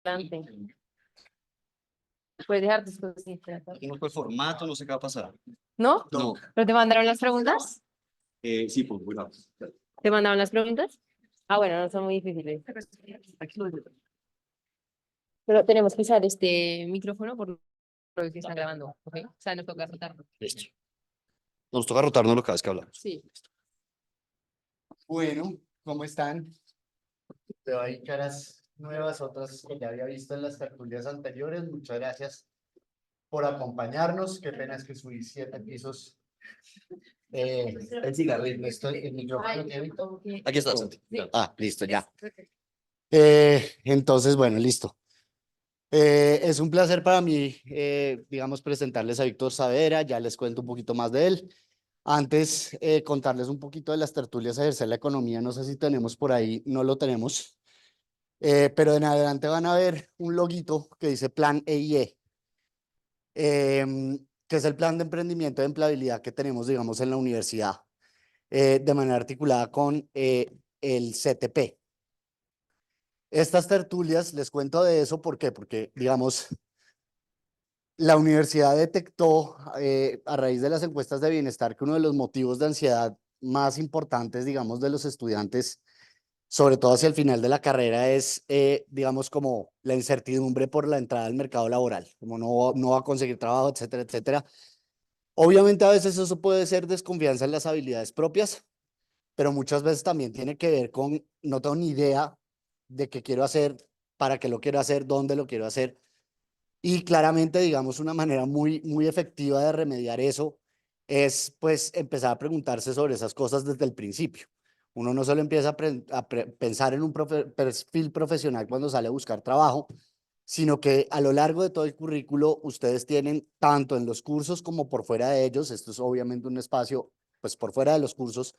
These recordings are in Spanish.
Adelante. Puedes dejar tus cositas. No fue formato, no sé qué va a pasar. ¿No? No. ¿Pero te mandaron las preguntas? Sí, pues, bueno. ¿Te mandaron las preguntas? Ah, bueno, no son muy difíciles. Pero tenemos que usar este micrófono por lo que está grabando, ¿ok? O sea, nos toca rotarlo. Listo. Nos toca rotarnos cada vez que hablamos. Sí. Bueno, ¿cómo están? Veo ahí caras nuevas, otras que ya había visto en las tertulias anteriores. Muchas gracias por acompañarnos. Qué pena es que subí 7 pisos. El cigarrillo, el micrófono. Aquí está, Santi. Ah, listo, ya. Entonces, bueno, listo. Es un placer para mí, digamos, presentarles a Víctor Saavedra. Ya les cuento un poquito más de él. Antes, contarles un poquito de las tertulias Ejercer la Economía. No sé si tenemos por ahí, no lo tenemos. Pero en adelante van a ver un loguito que dice Plan EIE, que es el plan de emprendimiento de empleabilidad que tenemos, digamos, en la universidad, de manera articulada con el CTP. Estas tertulias, les cuento de eso, ¿por qué? Porque, digamos, la universidad detectó a raíz de las encuestas de bienestar que uno de los motivos de ansiedad más importantes, digamos, de los estudiantes, sobre todo hacia el final de la carrera, es, digamos, como la incertidumbre por la entrada al mercado laboral, como no va a conseguir trabajo, etcétera, etcétera. Obviamente a veces eso puede ser desconfianza en las habilidades propias, pero muchas veces también tiene que ver con no tengo ni idea de qué quiero hacer, para qué lo quiero hacer, dónde lo quiero hacer. Y claramente, digamos, una manera muy efectiva de remediar eso es, pues, empezar a preguntarse sobre esas cosas desde el principio. Uno no solo empieza a pensar en un perfil profesional cuando sale a buscar trabajo, sino que a lo largo de todo el currículo ustedes tienen, tanto en los cursos como por fuera de ellos, esto es obviamente un espacio, pues, por fuera de los cursos,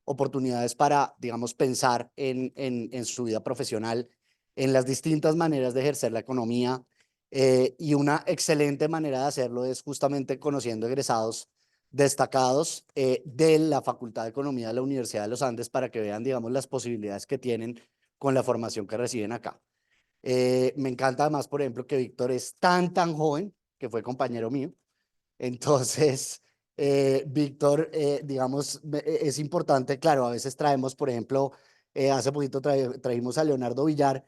oportunidades para, digamos, pensar en su vida profesional, en las distintas maneras de ejercer la economía, y una excelente manera de hacerlo es justamente conociendo egresados destacados de la Facultad de Economía de la Universidad de los Andes para que vean, digamos, las posibilidades que tienen con la formación que reciben acá. Me encanta además, por ejemplo, que Víctor es tan joven, que fue compañero mío. Entonces, Víctor, digamos, es importante, claro, a veces traemos, por ejemplo, hace poquito trajimos a Leonardo Villar,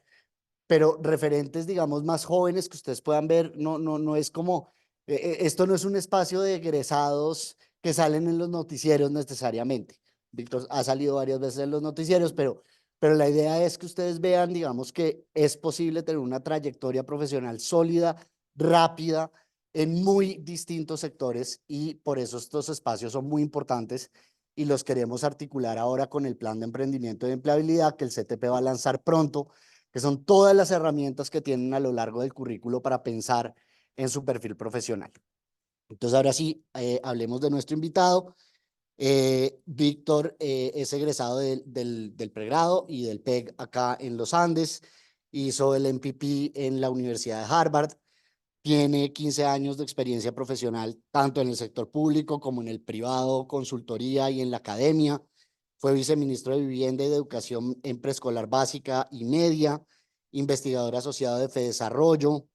pero referentes, digamos, más jóvenes que ustedes puedan ver, no es como, esto no es un espacio de egresados que salen en los noticieros necesariamente. Víctor ha salido varias veces en los noticieros, pero la idea es que ustedes vean, digamos, que es posible tener una trayectoria profesional sólida, rápida, en muy distintos sectores, y por eso estos espacios son muy importantes y los queremos articular ahora con el plan de emprendimiento y empleabilidad que el CTP va a lanzar pronto, que son todas las herramientas que tienen a lo largo del currículo para pensar en su perfil profesional. Entonces, ahora sí, hablemos de nuestro invitado. Víctor es egresado del pregrado y del PEG acá en los Andes, hizo el MPP en la Universidad de Harvard, tiene 15 años de experiencia profesional tanto en el sector público como en el privado, consultoría y en la academia. Fue viceministro de Vivienda y de Educación en preescolar básica y media, investigador asociado de FEDesarrollo,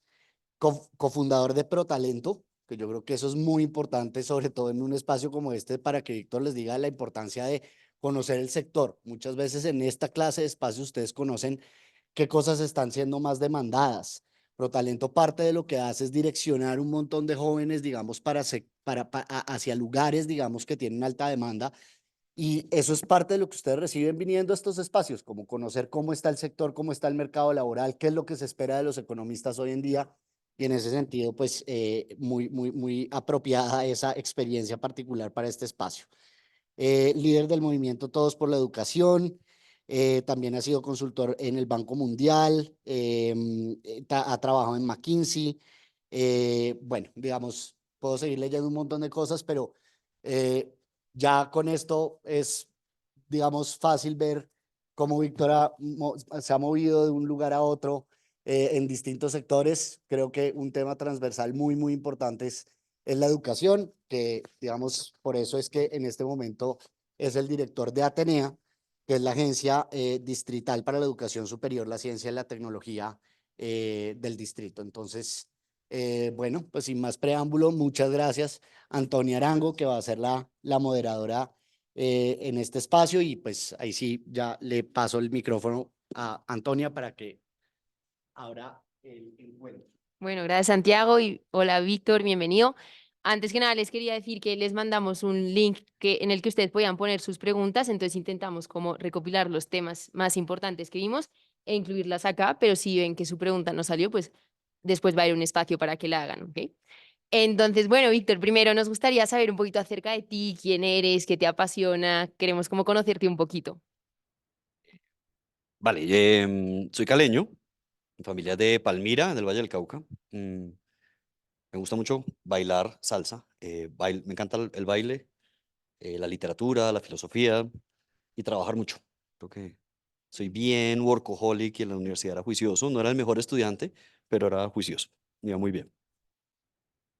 cofundador de ProTalento, que yo creo que eso es muy importante, sobre todo en un espacio como este, para que Víctor les diga la importancia de conocer el sector. Muchas veces en esta clase de espacios ustedes conocen qué cosas están siendo más demandadas. ProTalento parte de lo que hace es direccionar un montón de jóvenes, digamos, hacia lugares, digamos, que tienen alta demanda, y eso es parte de lo que ustedes reciben viniendo a estos espacios, como conocer cómo está el sector, cómo está el mercado laboral, qué es lo que se espera de los economistas hoy en día, y en ese sentido, pues, muy apropiada esa experiencia particular para este espacio. Líder del movimiento Todos por la Educación, también ha sido consultor en el Banco Mundial, ha trabajado en McKinsey. Bueno, digamos, puedo seguir leyendo un montón de cosas, pero ya con esto es, digamos, fácil ver cómo Víctor se ha movido de un lugar a otro en distintos sectores. Creo que un tema transversal muy importante es la educación, que, digamos, por eso es que en este momento es el director de Atenea, que es la agencia distrital para la educación superior, la ciencia y la tecnología del distrito. Entonces, bueno, pues sin más preámbulo, muchas gracias Antonia Arango, que va a ser la moderadora en este espacio, y pues ahí sí ya le paso el micrófono a Antonia para que abra el encuentro. Bueno, gracias Santiago y hola Víctor, bienvenido. Antes que nada les quería decir que les mandamos un link en el que ustedes podían poner sus preguntas, entonces intentamos como recopilar los temas más importantes que vimos e incluirlas acá, pero si ven que su pregunta no salió, pues después va a haber un espacio para que la hagan, ¿ok? Entonces, bueno, Víctor, primero nos gustaría saber un poquito acerca de ti, quién eres, qué te apasiona, queremos como conocerte un poquito. Vale, soy caleño, mi familia es de Palmira, del Valle del Cauca. Mm, Me gusta mucho bailar salsa, me encanta el baile, la literatura, la filosofía y trabajar mucho. Creo que soy bien workaholic y en la universidad era juicioso. No era el mejor estudiante, pero era juicioso. Me iba muy bien.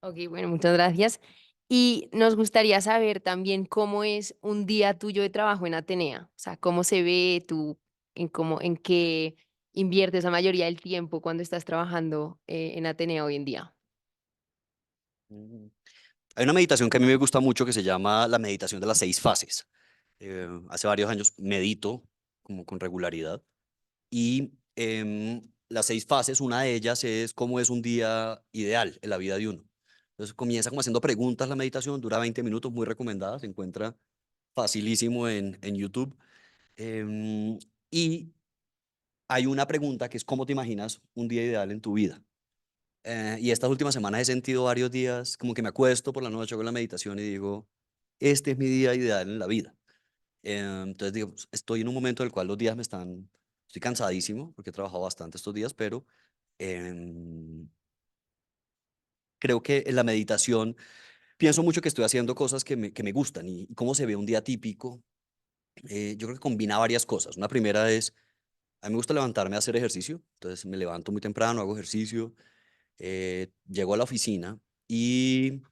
Ok, bueno, muchas gracias. Y nos gustaría saber también cómo es un día tuyo de trabajo en Atenea, o sea, cómo se ve tú, en qué inviertes la mayoría del tiempo cuando estás trabajando en Atenea hoy en día. Mm. Hay una meditación que a mí me gusta mucho que se llama la meditación de las 6 fases. Hace varios años medito como con regularidad y las 6 fases, una de ellas es cómo es un día ideal en la vida de uno. Entonces comienza como haciendo preguntas la meditación, dura 20 minutos, muy recomendada, se encuentra facilísimo en YouTube. Em, y hay una pregunta que es ¿cómo te imaginas un día ideal en tu vida? Y estas últimas semanas he sentido varios días como que me acuesto por la noche con la meditación y digo, este es mi día ideal en la vida. Entonces digo, pues, estoy en un momento en el cual los días estoy cansadísimo porque he trabajado bastante estos días, pero em, creo que en la meditación pienso mucho que estoy haciendo cosas que me gustan y cómo se ve un día típico. Yo creo que combina varias cosas. Una primera es, a mí me gusta levantarme a hacer ejercicio, entonces me levanto muy temprano, hago ejercicio, llego a la oficina y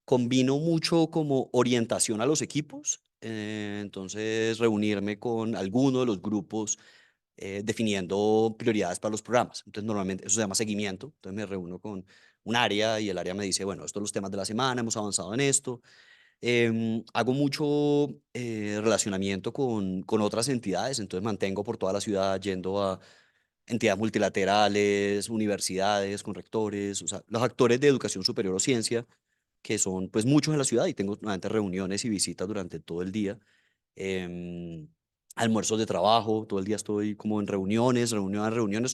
combino mucho como orientación a los equipos. Entonces, reunirme con alguno de los grupos definiendo prioridades para los programas. Entonces, normalmente eso se llama seguimiento. Entonces, me reúno con un área y el área me dice, bueno, estos son los temas de la semana, hemos avanzado en esto. Hago mucho relacionamiento con otras entidades, entonces mantengo por toda la ciudad yendo a entidades multilaterales, universidades, con rectores, o sea, los actores de educación superior o ciencia, que son pues muchos en la ciudad y tengo nuevamente reuniones y visitas durante todo el día. em, Almuerzos de trabajo, todo el día estoy como en reuniones,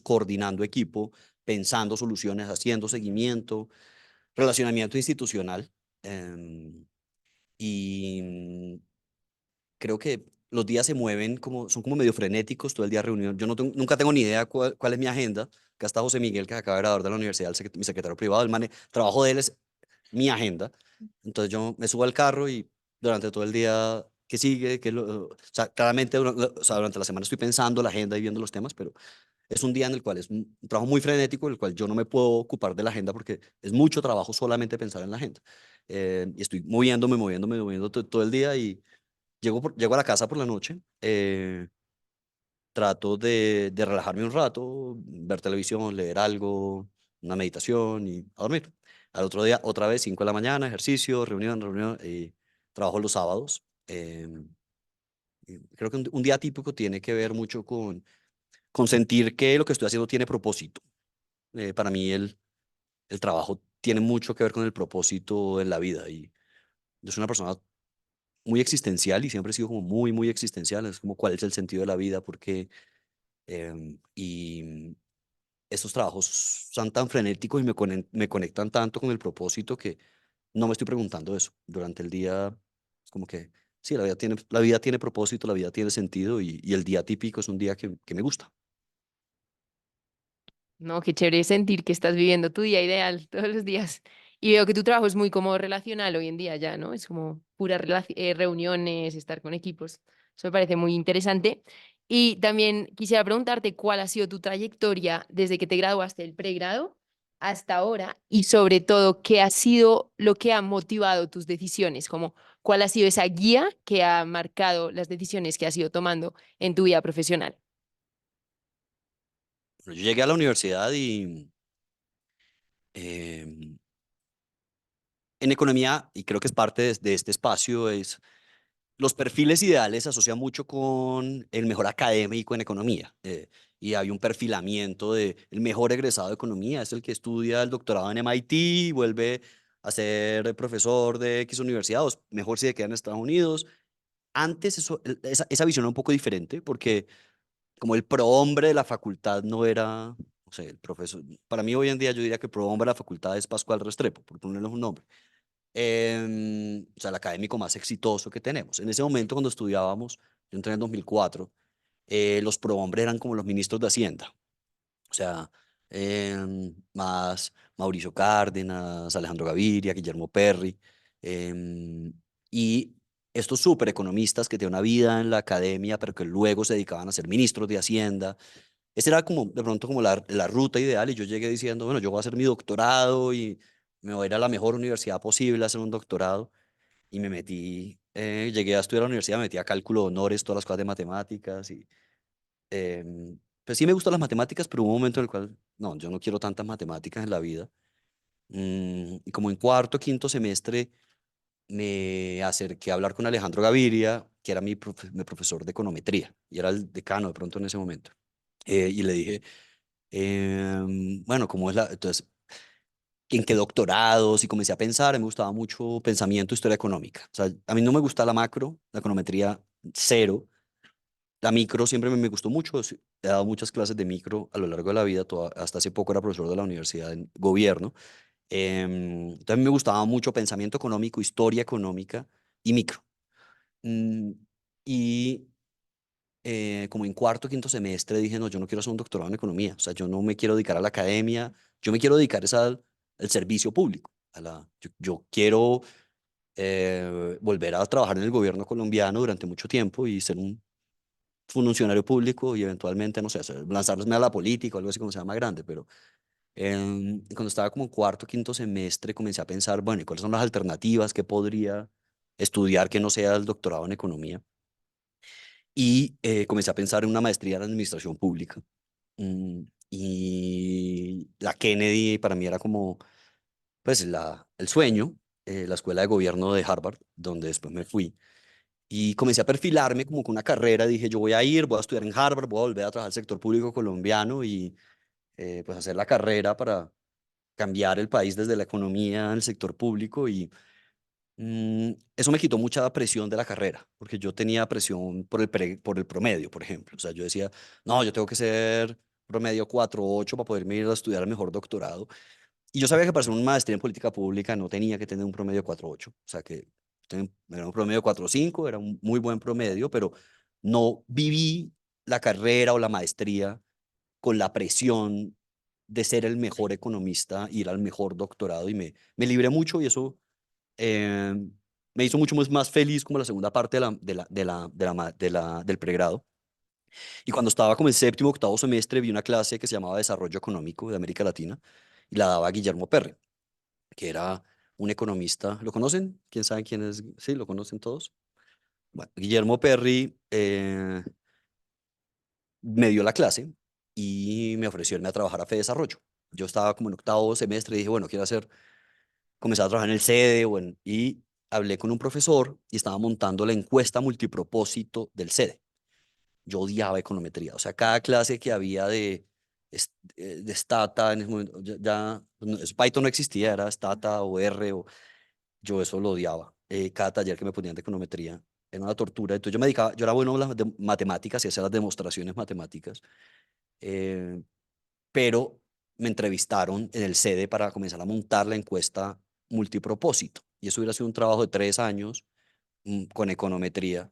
coordinando equipo, pensando soluciones, haciendo seguimiento, relacionamiento institucional. em, y creo que los días se mueven como, son como medio frenéticos, todo el día reunión. Yo nunca tengo ni idea cuál es mi agenda. Acá está José Miguel, que acaba de graduar de la universidad, mi secretario privado. Trabajo de él es mi agenda. Entonces yo me subo al carro y durante todo el día, ¿qué sigue? O sea, claramente o sea, durante la semana estoy pensando la agenda y viendo los temas, pero es un día en el cual es un trabajo muy frenético, en el cual yo no me puedo ocupar de la agenda porque es mucho trabajo solamente pensar en la agenda. Y estoy moviéndome todo el día y llego a la casa por la noche, trato de relajarme un rato, ver televisión, leer algo, una meditación y a dormir. Al otro día, otra vez, 5 de la mañana, ejercicio, reunión, y trabajo los sábados. Y creo que un día típico tiene que ver mucho con sentir que lo que estoy haciendo tiene propósito. Para mí el trabajo tiene mucho que ver con el propósito en la vida y yo soy una persona muy existencial y siempre he sido como muy, muy existencial. Es como cuál es el sentido de la vida, porque estos trabajos son tan frenéticos y me conectan tanto con el propósito que no me estoy preguntando eso. Durante el día es como que, sí, la vida tiene propósito, la vida tiene sentido y el día típico es un día que me gusta. No, qué chévere sentir que estás viviendo tu día ideal todos los días. Y veo que tu trabajo es muy como relacional hoy en día ya, ¿no? Es como puras reuniones, estar con equipos. Eso me parece muy interesante. Y también quisiera preguntarte cuál ha sido tu trayectoria desde que te graduaste del pregrado hasta ahora y sobre todo qué ha sido lo que ha motivado tus decisiones, como cuál ha sido esa guía que ha marcado las decisiones que has ido tomando en tu vida profesional. Yo llegué a la universidad y em, en economía, y creo que es parte de este espacio, es los perfiles ideales se asocian mucho con el mejor académico en economía. Y hay un perfilamiento de el mejor egresado de economía, es el que estudia el doctorado en MIT y vuelve a ser profesor de X universidad, o mejor si se queda en Estados Unidos. Antes esa visión era un poco diferente porque como el prohombre de la facultad no era, no sé, el profesor. Para mí hoy en día yo diría que el prohombre de la facultad es Pascual Restrepo, por ponerle un nombre. O sea, el académico más exitoso que tenemos. En ese momento, cuando estudiábamos, yo entré en 2004, los prohombres eran como los ministros de Hacienda. O sea, más Mauricio Cárdenas, Alejandro Gaviria, Guillermo Perry. Y estos súper economistas que tenían una vida en la academia, pero que luego se dedicaban a ser ministros de Hacienda. Esa era como, de pronto, como la ruta ideal. Y yo llegué diciendo, bueno, yo voy a hacer mi doctorado y me voy a ir a la mejor universidad posible a hacer un doctorado. Y me metí, llegué a estudiar a la universidad, me metí a cálculo de honores, todas las cosas de matemáticas. Y pues sí me gustan las matemáticas, pero hubo un momento en el cual, no, yo no quiero tantas matemáticas en la vida. Y como en cuarto, quinto semestre, me acerqué a hablar con Alejandro Gaviria, que era mi profesor de econometría, y era el decano de pronto en ese momento. Y le dije, bueno, ¿cómo es la...? Entonces, ¿en qué doctorados? Y comencé a pensar, me gustaba mucho pensamiento, historia económica. O sea, a mí no me gusta la macro, la econometría cero. La micro siempre me gustó mucho. He dado muchas clases de micro a lo largo de la vida. Hasta hace poco era profesor de la universidad en gobierno. Entonces me gustaba mucho pensamiento económico, historia económica y micro. Mm, y como en cuarto, quinto semestre dije, no, yo no quiero hacer un doctorado en economía. O sea, yo no me quiero dedicar a la academia. Yo me quiero dedicar es al servicio público. Yo quiero volver a trabajar en el gobierno colombiano durante mucho tiempo y ser un funcionario público y eventualmente, no sé, lanzarme a la política o algo así como sea más grande, pero cuando estaba como en cuarto, quinto semestre, comencé a pensar, bueno, ¿y cuáles son las alternativas que podría estudiar que no sea el doctorado en economía? Y comencé a pensar en una maestría en administración pública. Y la Kennedy para mí era como, pues, el sueño, la escuela de gobierno de Harvard, donde después me fui. Y comencé a perfilarme como con una carrera. Dije, yo voy a ir, voy a estudiar en Harvard, voy a volver a trabajar en el sector público colombiano y pues hacer la carrera para cambiar el país desde la economía al sector público. Y eso me quitó mucha presión de la carrera, porque yo tenía presión por el promedio, por ejemplo. O sea, yo decía, no, yo tengo que ser promedio 4.8 para poderme ir a estudiar el mejor doctorado. Y yo sabía que para hacer una maestría en política pública no tenía que tener un promedio 4.8. O sea, que era un promedio 4.5, era un muy buen promedio, pero no viví la carrera o la maestría con la presión de ser el mejor economista, ir al mejor doctorado y me libré mucho y eso eh, me hizo mucho más feliz como la segunda parte del pregrado. Y cuando estaba como en séptimo, octavo semestre, vi una clase que se llamaba Desarrollo Económico de América Latina y la daba Guillermo Perry, que era un economista. ¿Lo conocen? ¿Quién sabe quién es? Sí, lo conocen todos. Bueno, Guillermo Perry me dio la clase y me ofreció irme a trabajar a Desarrollo. Yo estaba como en octavo semestre y dije, bueno, quiero comenzar a trabajar en el sede y hablé con un profesor y estaba montando la encuesta multipropósito del sede. Yo odiaba econometría, o sea, cada clase que había de Stata en ese momento, Python no existía, era Stata o R, yo eso lo odiaba. Cada taller que me ponían de econometría era una tortura. Entonces yo me dedicaba, yo era bueno en las matemáticas y hacía las demostraciones matemáticas, eh, pero me entrevistaron en el sede para comenzar a montar la encuesta multipropósito. Y eso hubiera sido un trabajo de 3 años con econometría.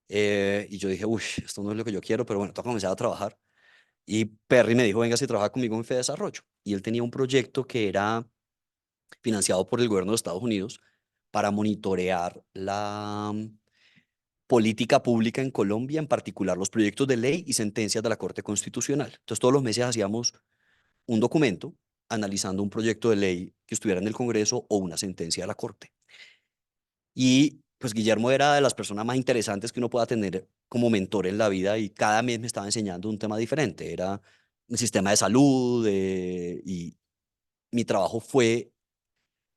Y yo dije, uy, esto no es lo que yo quiero, pero bueno, tengo que comenzar a trabajar. Y Perry me dijo, venga, si trabaja conmigo en Desarrollo. Y él tenía un proyecto que era financiado por el gobierno de Estados Unidos para monitorear la política pública en Colombia, en particular los proyectos de ley y sentencias de la Corte Constitucional. Entonces, todos los meses hacíamos un documento analizando un proyecto de ley que estuviera en el Congreso o una sentencia de la Corte. Y pues Guillermo era de las personas más interesantes que uno pueda tener como mentor en la vida y cada mes me estaba enseñando un tema diferente. Era el sistema de salud, y mi trabajo fue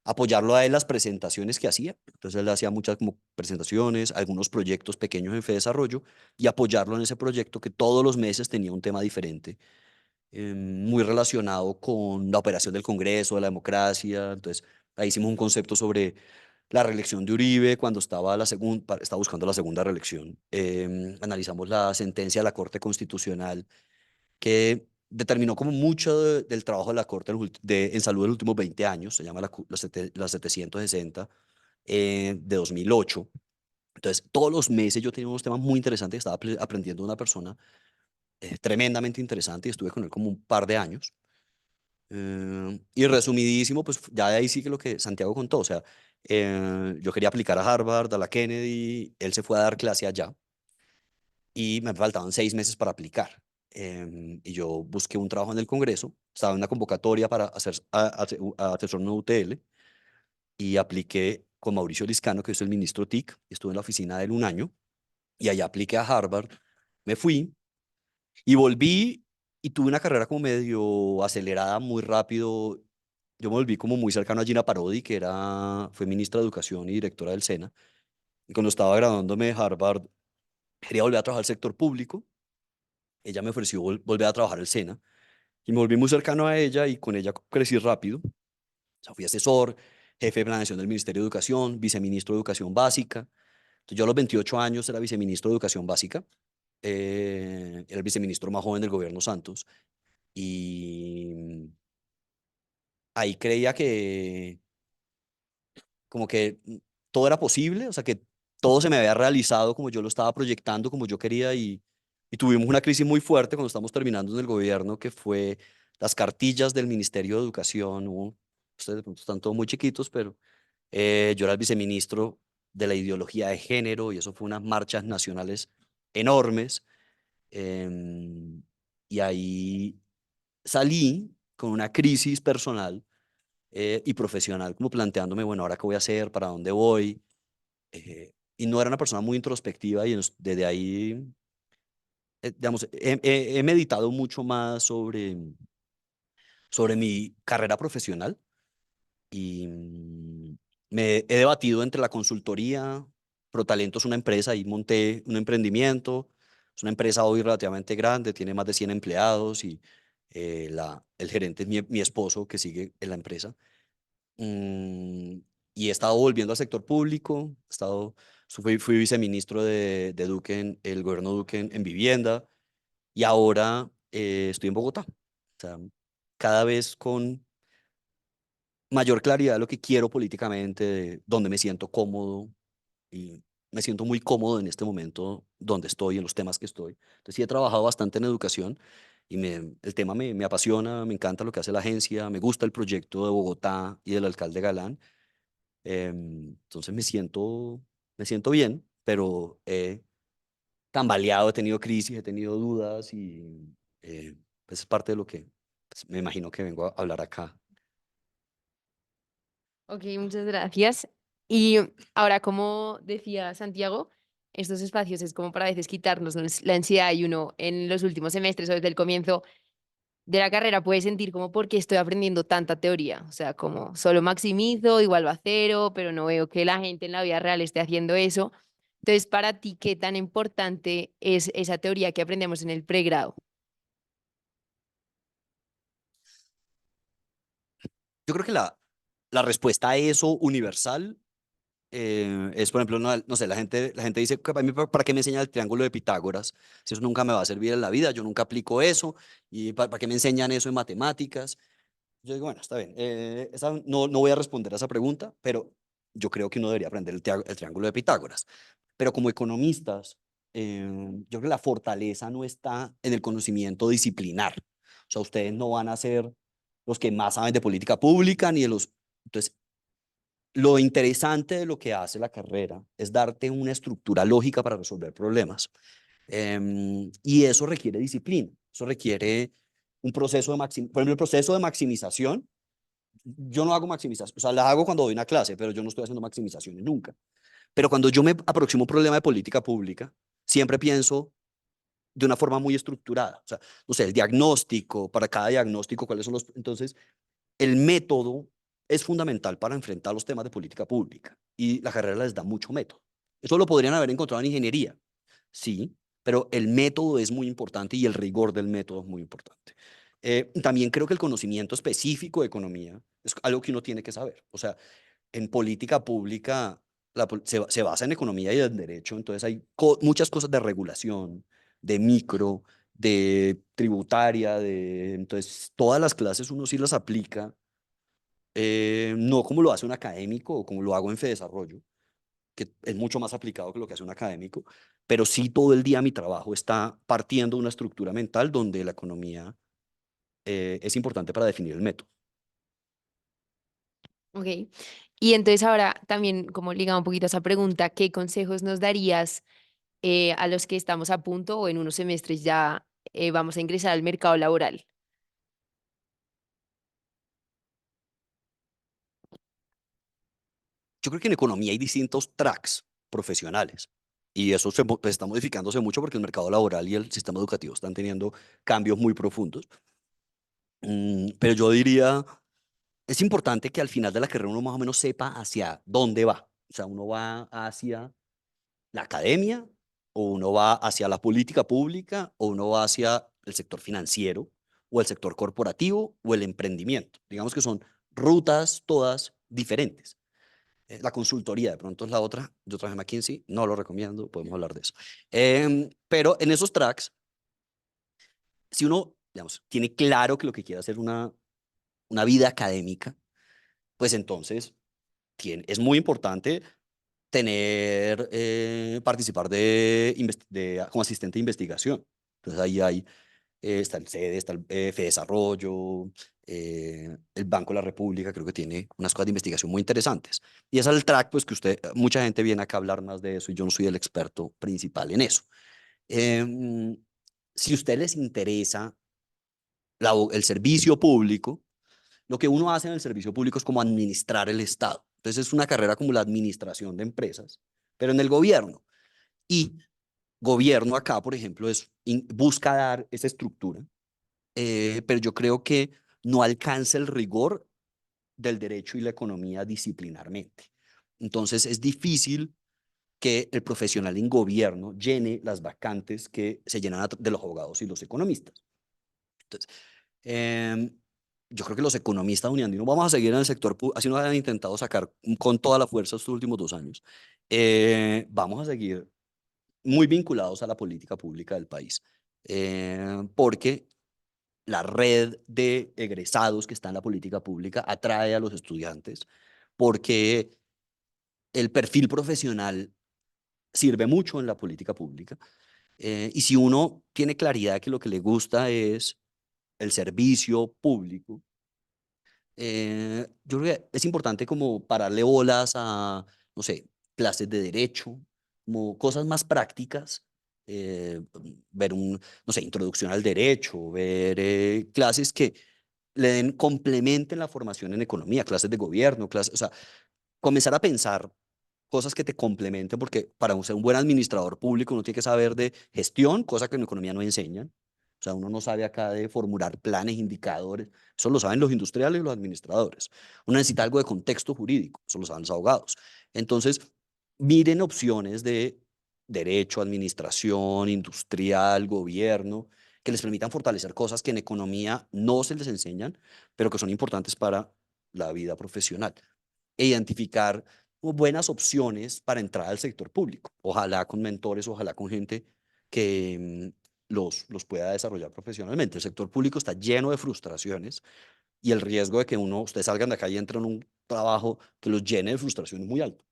apoyarlo a él las presentaciones que hacía. Entonces él hacía muchas como presentaciones, algunos proyectos pequeños en Fedesarrollo y apoyarlo en ese proyecto que todos los meses tenía un tema diferente, muy relacionado con la operación del Congreso, de la democracia. Entonces ahí hicimos un concepto sobre la reelección de Uribe cuando estaba buscando la segunda reelección. Analizamos la sentencia de la Corte Constitucional que determinó como mucho del trabajo de la Corte en salud de los últimos 20 años, se llama la 760 de 2008. Entonces, todos los meses yo tenía unos temas muy interesantes, estaba aprendiendo de una persona tremendamente interesante y estuve con él como un par de años. Y resumidísimo, pues ya de ahí sí que lo que Santiago contó, o sea, yo quería aplicar a Harvard, a la Kennedy, él se fue a dar clase allá y me faltaban 6 meses para aplicar. Y yo busqué un trabajo en el Congreso, estaba en una convocatoria para a asesor en UTL y apliqué con Mauricio Liscano, que es el ministro TIC, y estuve en la oficina de él un año y allá apliqué a Harvard, me fui y volví y tuve una carrera como medio acelerada, muy rápido. Yo me volví como muy cercano a Gina Parodi, fue ministra de Educación y directora del SENA. Y cuando estaba graduándome de Harvard, quería volver a trabajar al sector público. Ella me ofreció volver a trabajar al SENA y me volví muy cercano a ella y con ella crecí rápido. O sea, fui asesor, jefe de planeación del Ministerio de Educación, viceministro de Educación Básica. Entonces, yo a los 28 años era viceministro de Educación Básica. Era el viceministro más joven del gobierno Santos. Y ahí creía que como que todo era posible, o sea, que todo se me había realizado como yo lo estaba proyectando, como yo quería, y tuvimos una crisis muy fuerte cuando estamos terminando en el gobierno, que fue las cartillas del Ministerio de Educación. Ustedes de pronto están todos muy chiquitos, pero yo era el viceministro de la ideología de género y eso fue unas marchas nacionales enormes. em, y ahí salí con una crisis personal y profesional, como planteándome, bueno, ¿ahora qué voy a hacer? ¿Para dónde voy? Y no era una persona muy introspectiva y desde ahí, digamos, he meditado mucho más sobre mi carrera profesional y me he debatido entre la consultoría. ProTalento es una empresa y monté un emprendimiento. Es una empresa hoy relativamente grande, tiene más de 100 empleados y el gerente es mi esposo que sigue en la empresa. Mm, y he estado volviendo al sector público, fui viceministro de Duque, en el gobierno Duque en vivienda, y ahora estoy en Bogotá. O sea, cada vez con mayor claridad de lo que quiero políticamente, de dónde me siento cómodo, y me siento muy cómodo en este momento donde estoy, en los temas que estoy. Entonces sí he trabajado bastante en educación y el tema me apasiona, me encanta lo que hace la agencia, me gusta el proyecto de Bogotá y del alcalde Galán. Entonces me siento bien, pero he tambaleado, he tenido crisis, he tenido dudas y pues es parte de lo que pues, me imagino que vengo a hablar acá. Ok, muchas gracias. Y ahora, como decía Santiago, estos espacios es como para a veces quitarnos la ansiedad y uno en los últimos semestres o desde el comienzo de la carrera puede sentir como por qué estoy aprendiendo tanta teoría. O sea, como solo maximizo, igual va a cero, pero no veo que la gente en la vida real esté haciendo eso. Entonces, para ti, ¿qué tan importante es esa teoría que aprendemos en el pregrado? Yo creo que la respuesta a eso universal es, por ejemplo, no sé, la gente dice, ¿para mí, para qué me enseña el triángulo de Pitágoras? Si eso nunca me va a servir en la vida, yo nunca aplico eso, y ¿para qué me enseñan eso en matemáticas? Yo digo, bueno, está bien, no voy a responder a esa pregunta, pero yo creo que uno debería aprender el triángulo de Pitágoras. Pero como economistas, yo creo que la fortaleza no está en el conocimiento disciplinar. O sea, ustedes no van a ser los que más saben de política pública ni de los... Entonces, lo interesante de lo que hace la carrera es darte una estructura lógica para resolver problemas. Y eso requiere disciplina, eso requiere un proceso por ejemplo, el proceso de maximización. Yo no hago maximización, o sea, la hago cuando doy una clase, pero yo no estoy haciendo maximizaciones nunca. Pero cuando yo me aproximo a un problema de política pública, siempre pienso de una forma muy estructurada. O sea, no sé, el diagnóstico, para cada diagnóstico, cuáles son los... Entonces, el método es fundamental para enfrentar los temas de política pública y la carrera les da mucho método. Eso lo podrían haber encontrado en ingeniería, sí, pero el método es muy importante y el rigor del método es muy importante. También creo que el conocimiento específico de economía es algo que uno tiene que saber. O sea, en política pública se basa en economía y en derecho, entonces hay muchas cosas de regulación, de micro, de tributaria, entonces todas las clases uno sí las aplica, no como lo hace un académico o como lo hago en Fedesarrollo, que es mucho más aplicado que lo que hace un académico, pero sí todo el día mi trabajo está partiendo de una estructura mental donde la economía es importante para definir el método. Ok. Y entonces ahora también, como ligado un poquito a esa pregunta, ¿qué consejos nos darías a los que estamos a punto o en unos semestres ya vamos a ingresar al mercado laboral? Yo creo que en economía hay distintos tracks profesionales y eso pues, está modificándose mucho porque el mercado laboral y el sistema educativo están teniendo cambios muy profundos. Pero yo diría, es importante que al final de la carrera uno más o menos sepa hacia dónde va. O sea, uno va hacia la academia o uno va hacia la política pública o uno va hacia el sector financiero o el sector corporativo o el emprendimiento. Digamos que son rutas todas diferentes. La consultoría de pronto es la otra. Yo trabajé en McKinsey, no lo recomiendo, podemos hablar de eso. Pero en esos tracks, si uno, digamos, tiene claro que lo que quiere hacer una vida académica, pues entonces es muy importante participar como asistente de investigación. Entonces ahí está el CEDE, está el Fedesarrollo, el Banco de la República, creo que tiene unas cosas de investigación muy interesantes. Y ese es el track, pues que mucha gente viene acá a hablar más de eso y yo no soy el experto principal en eso. Em, si a ustedes les interesa el servicio público, lo que uno hace en el servicio público es como administrar el Estado. Entonces es una carrera como la administración de empresas, pero en el gobierno. Y gobierno acá, por ejemplo, busca dar esa estructura, pero yo creo que no alcanza el rigor del derecho y la economía disciplinarmente. Entonces es difícil que el profesional en gobierno llene las vacantes que se llenan de los abogados y los economistas. Entonces, yo creo que los economistas uniandinos vamos a seguir en el sector, así nos han intentado sacar con toda la fuerza estos últimos 2 años. Vamos a seguir muy vinculados a la política pública del país, porque la red de egresados que está en la política pública atrae a los estudiantes, porque el perfil profesional sirve mucho en la política pública. Y si uno tiene claridad de que lo que le gusta es el servicio público, yo creo que es importante como pararle bolas a, no sé, clases de derecho, como cosas más prácticas, ver no sé, introducción al derecho, ver clases que complementen la formación en economía, clases de gobierno, o sea, comenzar a pensar cosas que te complementen, porque para ser un buen administrador público uno tiene que saber de gestión, cosa que en economía no enseñan. O sea, uno no sabe acá de formular planes, indicadores, eso lo saben los industriales y los administradores. Uno necesita algo de contexto jurídico, eso lo saben los abogados. Entonces, miren opciones de derecho, administración, industrial, gobierno, que les permitan fortalecer cosas que en economía no se les enseñan, pero que son importantes para la vida profesional. E identificar buenas opciones para entrar al sector público. Ojalá con mentores, ojalá con gente que los pueda desarrollar profesionalmente. El sector público está lleno de frustraciones y el riesgo de que ustedes salgan de acá y entren en un trabajo que los llene de frustración es muy alto.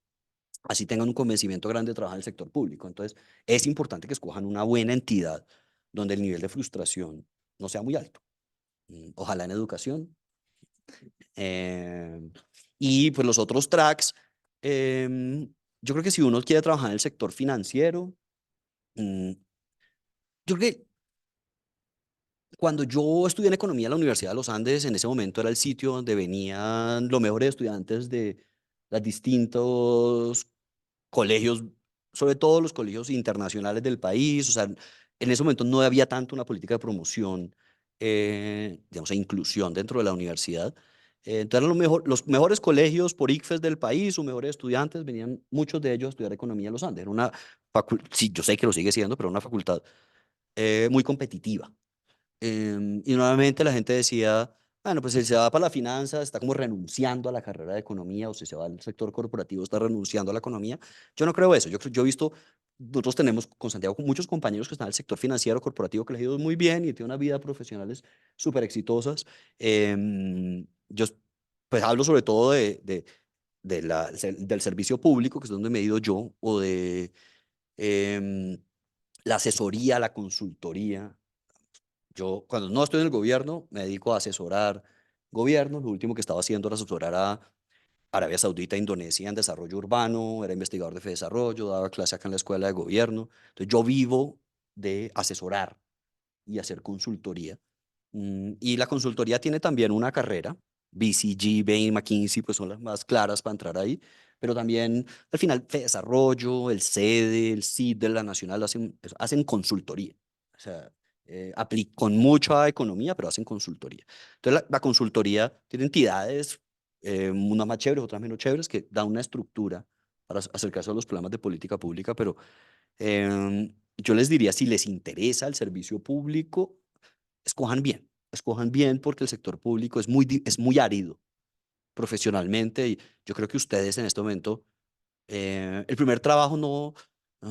Así tengan un convencimiento grande de trabajar en el sector público. Entonces, es importante que escojan una buena entidad donde el nivel de frustración no sea muy alto. Ojalá en educación. Eh, y pues los otros tracks, yo creo que si uno quiere trabajar en el sector financiero, mm, yo creo que cuando yo estudié en economía en la Universidad de los Andes, en ese momento era el sitio donde venían los mejores estudiantes de los distintos colegios, sobre todo los colegios internacionales del país. O sea, en ese momento no había tanto una política de promoción, digamos, e inclusión dentro de la universidad. Entonces, los mejores colegios por ICFES del país, sus mejores estudiantes, venían muchos de ellos a estudiar economía en los Andes. Era una facultad, sí, yo sé que lo sigue siendo, pero una facultad muy competitiva. Y nuevamente la gente decía, bueno, pues si se va para la finanza, está como renunciando a la carrera de economía, o si se va al sector corporativo, está renunciando a la economía. Yo no creo eso. Yo he visto, nosotros tenemos con Santiago muchos compañeros que están en el sector financiero corporativo que les ha ido muy bien y tienen una vida profesionales súper exitosas. Yo pues hablo sobre todo del servicio público, que es donde me he ido yo, o de em, la asesoría, la consultoría. Yo, cuando no estoy en el gobierno, me dedico a asesorar gobiernos. Lo último que estaba haciendo era asesorar a Arabia Saudita e Indonesia en desarrollo urbano, era investigador de Desarrollo, daba clase acá en la escuela de gobierno. Entonces, yo vivo de asesorar y hacer consultoría. Y la consultoría tiene también una carrera. BCG, Bain, McKinsey, pues son las más claras para entrar ahí. Pero también, al final, Desarrollo, el SEDE, el CID de la Nacional hacen consultoría. O sea, con mucha economía, pero hacen consultoría. Entonces, la consultoría tiene entidades, unas más chéveres, otras menos chéveres, que dan una estructura para acercarse a los problemas de política pública, pero yo les diría, si les interesa el servicio público, escojan bien porque el sector público es muy árido profesionalmente y yo creo que ustedes en este momento, el primer trabajo no,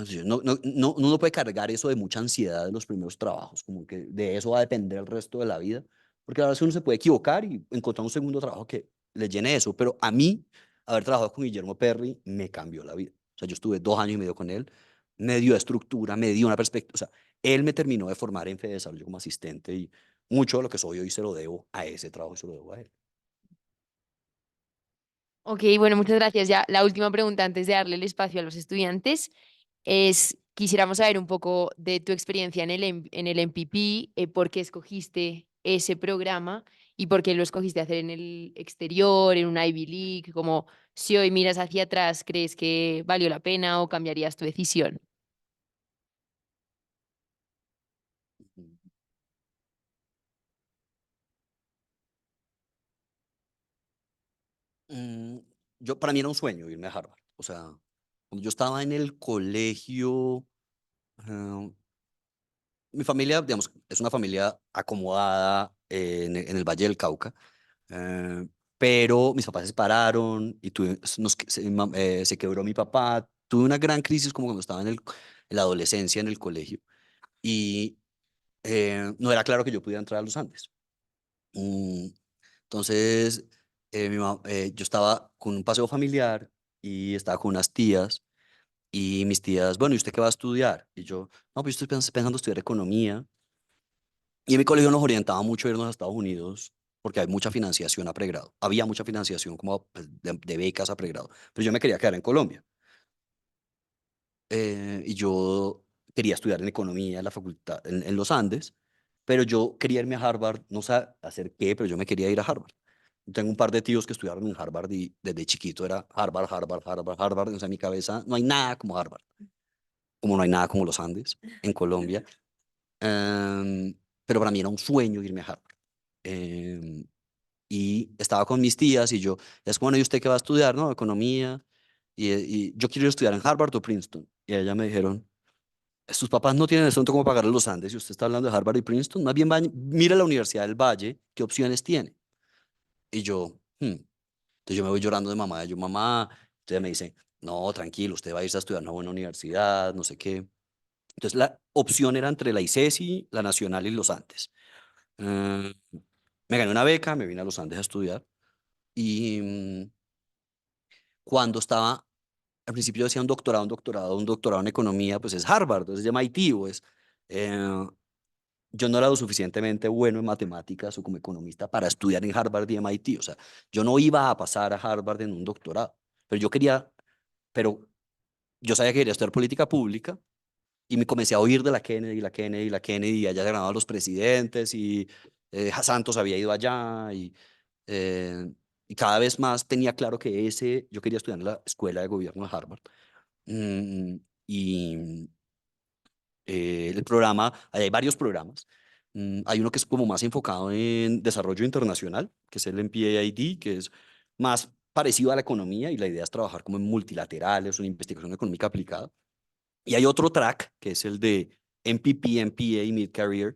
sé, uno no puede cargar eso de mucha ansiedad de los primeros trabajos, como que de eso va a depender el resto de la vida, porque a veces uno se puede equivocar y encontrar un segundo trabajo que le llene eso, pero a mí, haber trabajado con Guillermo Perry me cambió la vida. O sea, yo estuve 2 años y medio con él, me dio estructura, me dio una perspectiva, o sea, él me terminó de formar en Fedesarrollo como asistente y mucho de lo que soy hoy se lo debo a ese trabajo y se lo debo a él. Ok, bueno, muchas gracias. Ya la última pregunta antes de darle el espacio a los estudiantes es, quisiéramos saber un poco de tu experiencia en el MPP, por qué escogiste ese programa y por qué lo escogiste hacer en el exterior, en una Ivy League, como si hoy miras hacia atrás, ¿crees que valió la pena o cambiarías tu decisión? Mm, para mí era un sueño irme a Harvard. O sea, cuando yo estaba en el colegio, eh, mi familia, digamos, es una familia acomodada en el Valle del Cauca, eh, pero mis papás se separaron y se quebró mi papá. Tuve una gran crisis como cuando estaba en la adolescencia en el colegio y no era claro que yo pudiera entrar a los Andes. Mm, Entonces, yo estaba con un paseo familiar y estaba con unas tías y mis tías, bueno, ¿y usted qué va a estudiar? Y yo, no, pues yo estoy pensando estudiar economía. Y en mi colegio nos orientaba mucho a irnos a Estados Unidos porque hay mucha financiación a pregrado. Había mucha financiación como pues, de becas a pregrado, pero yo me quería quedar en Colombia. Y yo quería estudiar en economía en la facultad, en los Andes, pero yo quería irme a Harvard, no sé hacer qué, pero yo me quería ir a Harvard. Tengo un par de tíos que estudiaron en Harvard y desde chiquito era Harvard, Harvard, Harvard, Harvard. O sea, en mi cabeza no hay nada como Harvard, como no hay nada como los Andes en Colombia. Em, pero para mí era un sueño irme a Harvard. Em, y estaba con mis tías y yo, es como, bueno, ¿y usted qué va a estudiar? No, economía. Y yo quiero ir a estudiar en Harvard o Princeton. Y ellas me dijeron, sus papás no tienen el asunto como pagar los Andes y usted está hablando de Harvard y Princeton. Más bien, mira la Universidad del Valle, ¿qué opciones tiene? Y yo, entonces yo me voy llorando de mamá. Yo, mamá, entonces me dice, no, tranquilo, usted va a irse a estudiar a una buena universidad, no sé qué. Entonces la opción era entre la ICESI, la Nacional y los Andes. Eh, Me gané una beca, me vine a los Andes a estudiar y cuando estaba, al principio yo decía un doctorado en economía, pues es Harvard, entonces es MIT, pues eh, yo no era lo suficientemente bueno en matemáticas o como economista para estudiar en Harvard y MIT, o sea, yo no iba a pasar a Harvard en un doctorado, pero pero yo sabía que quería estudiar política pública y me comencé a oír de la Kennedy, la Kennedy, la Kennedy, y allá se granaban los presidentes y Santos había ido allá eh, y cada vez más tenía claro que yo quería estudiar en la escuela de gobierno de Harvard. Mm, y el programa, ahí hay varios programas. Hay uno que es como más enfocado en desarrollo internacional, que es el MPAID, que es más parecido a la economía y la idea es trabajar como en multilaterales o en investigación económica aplicada. Y hay otro track, que es el de MPP, MPA y Mid Career,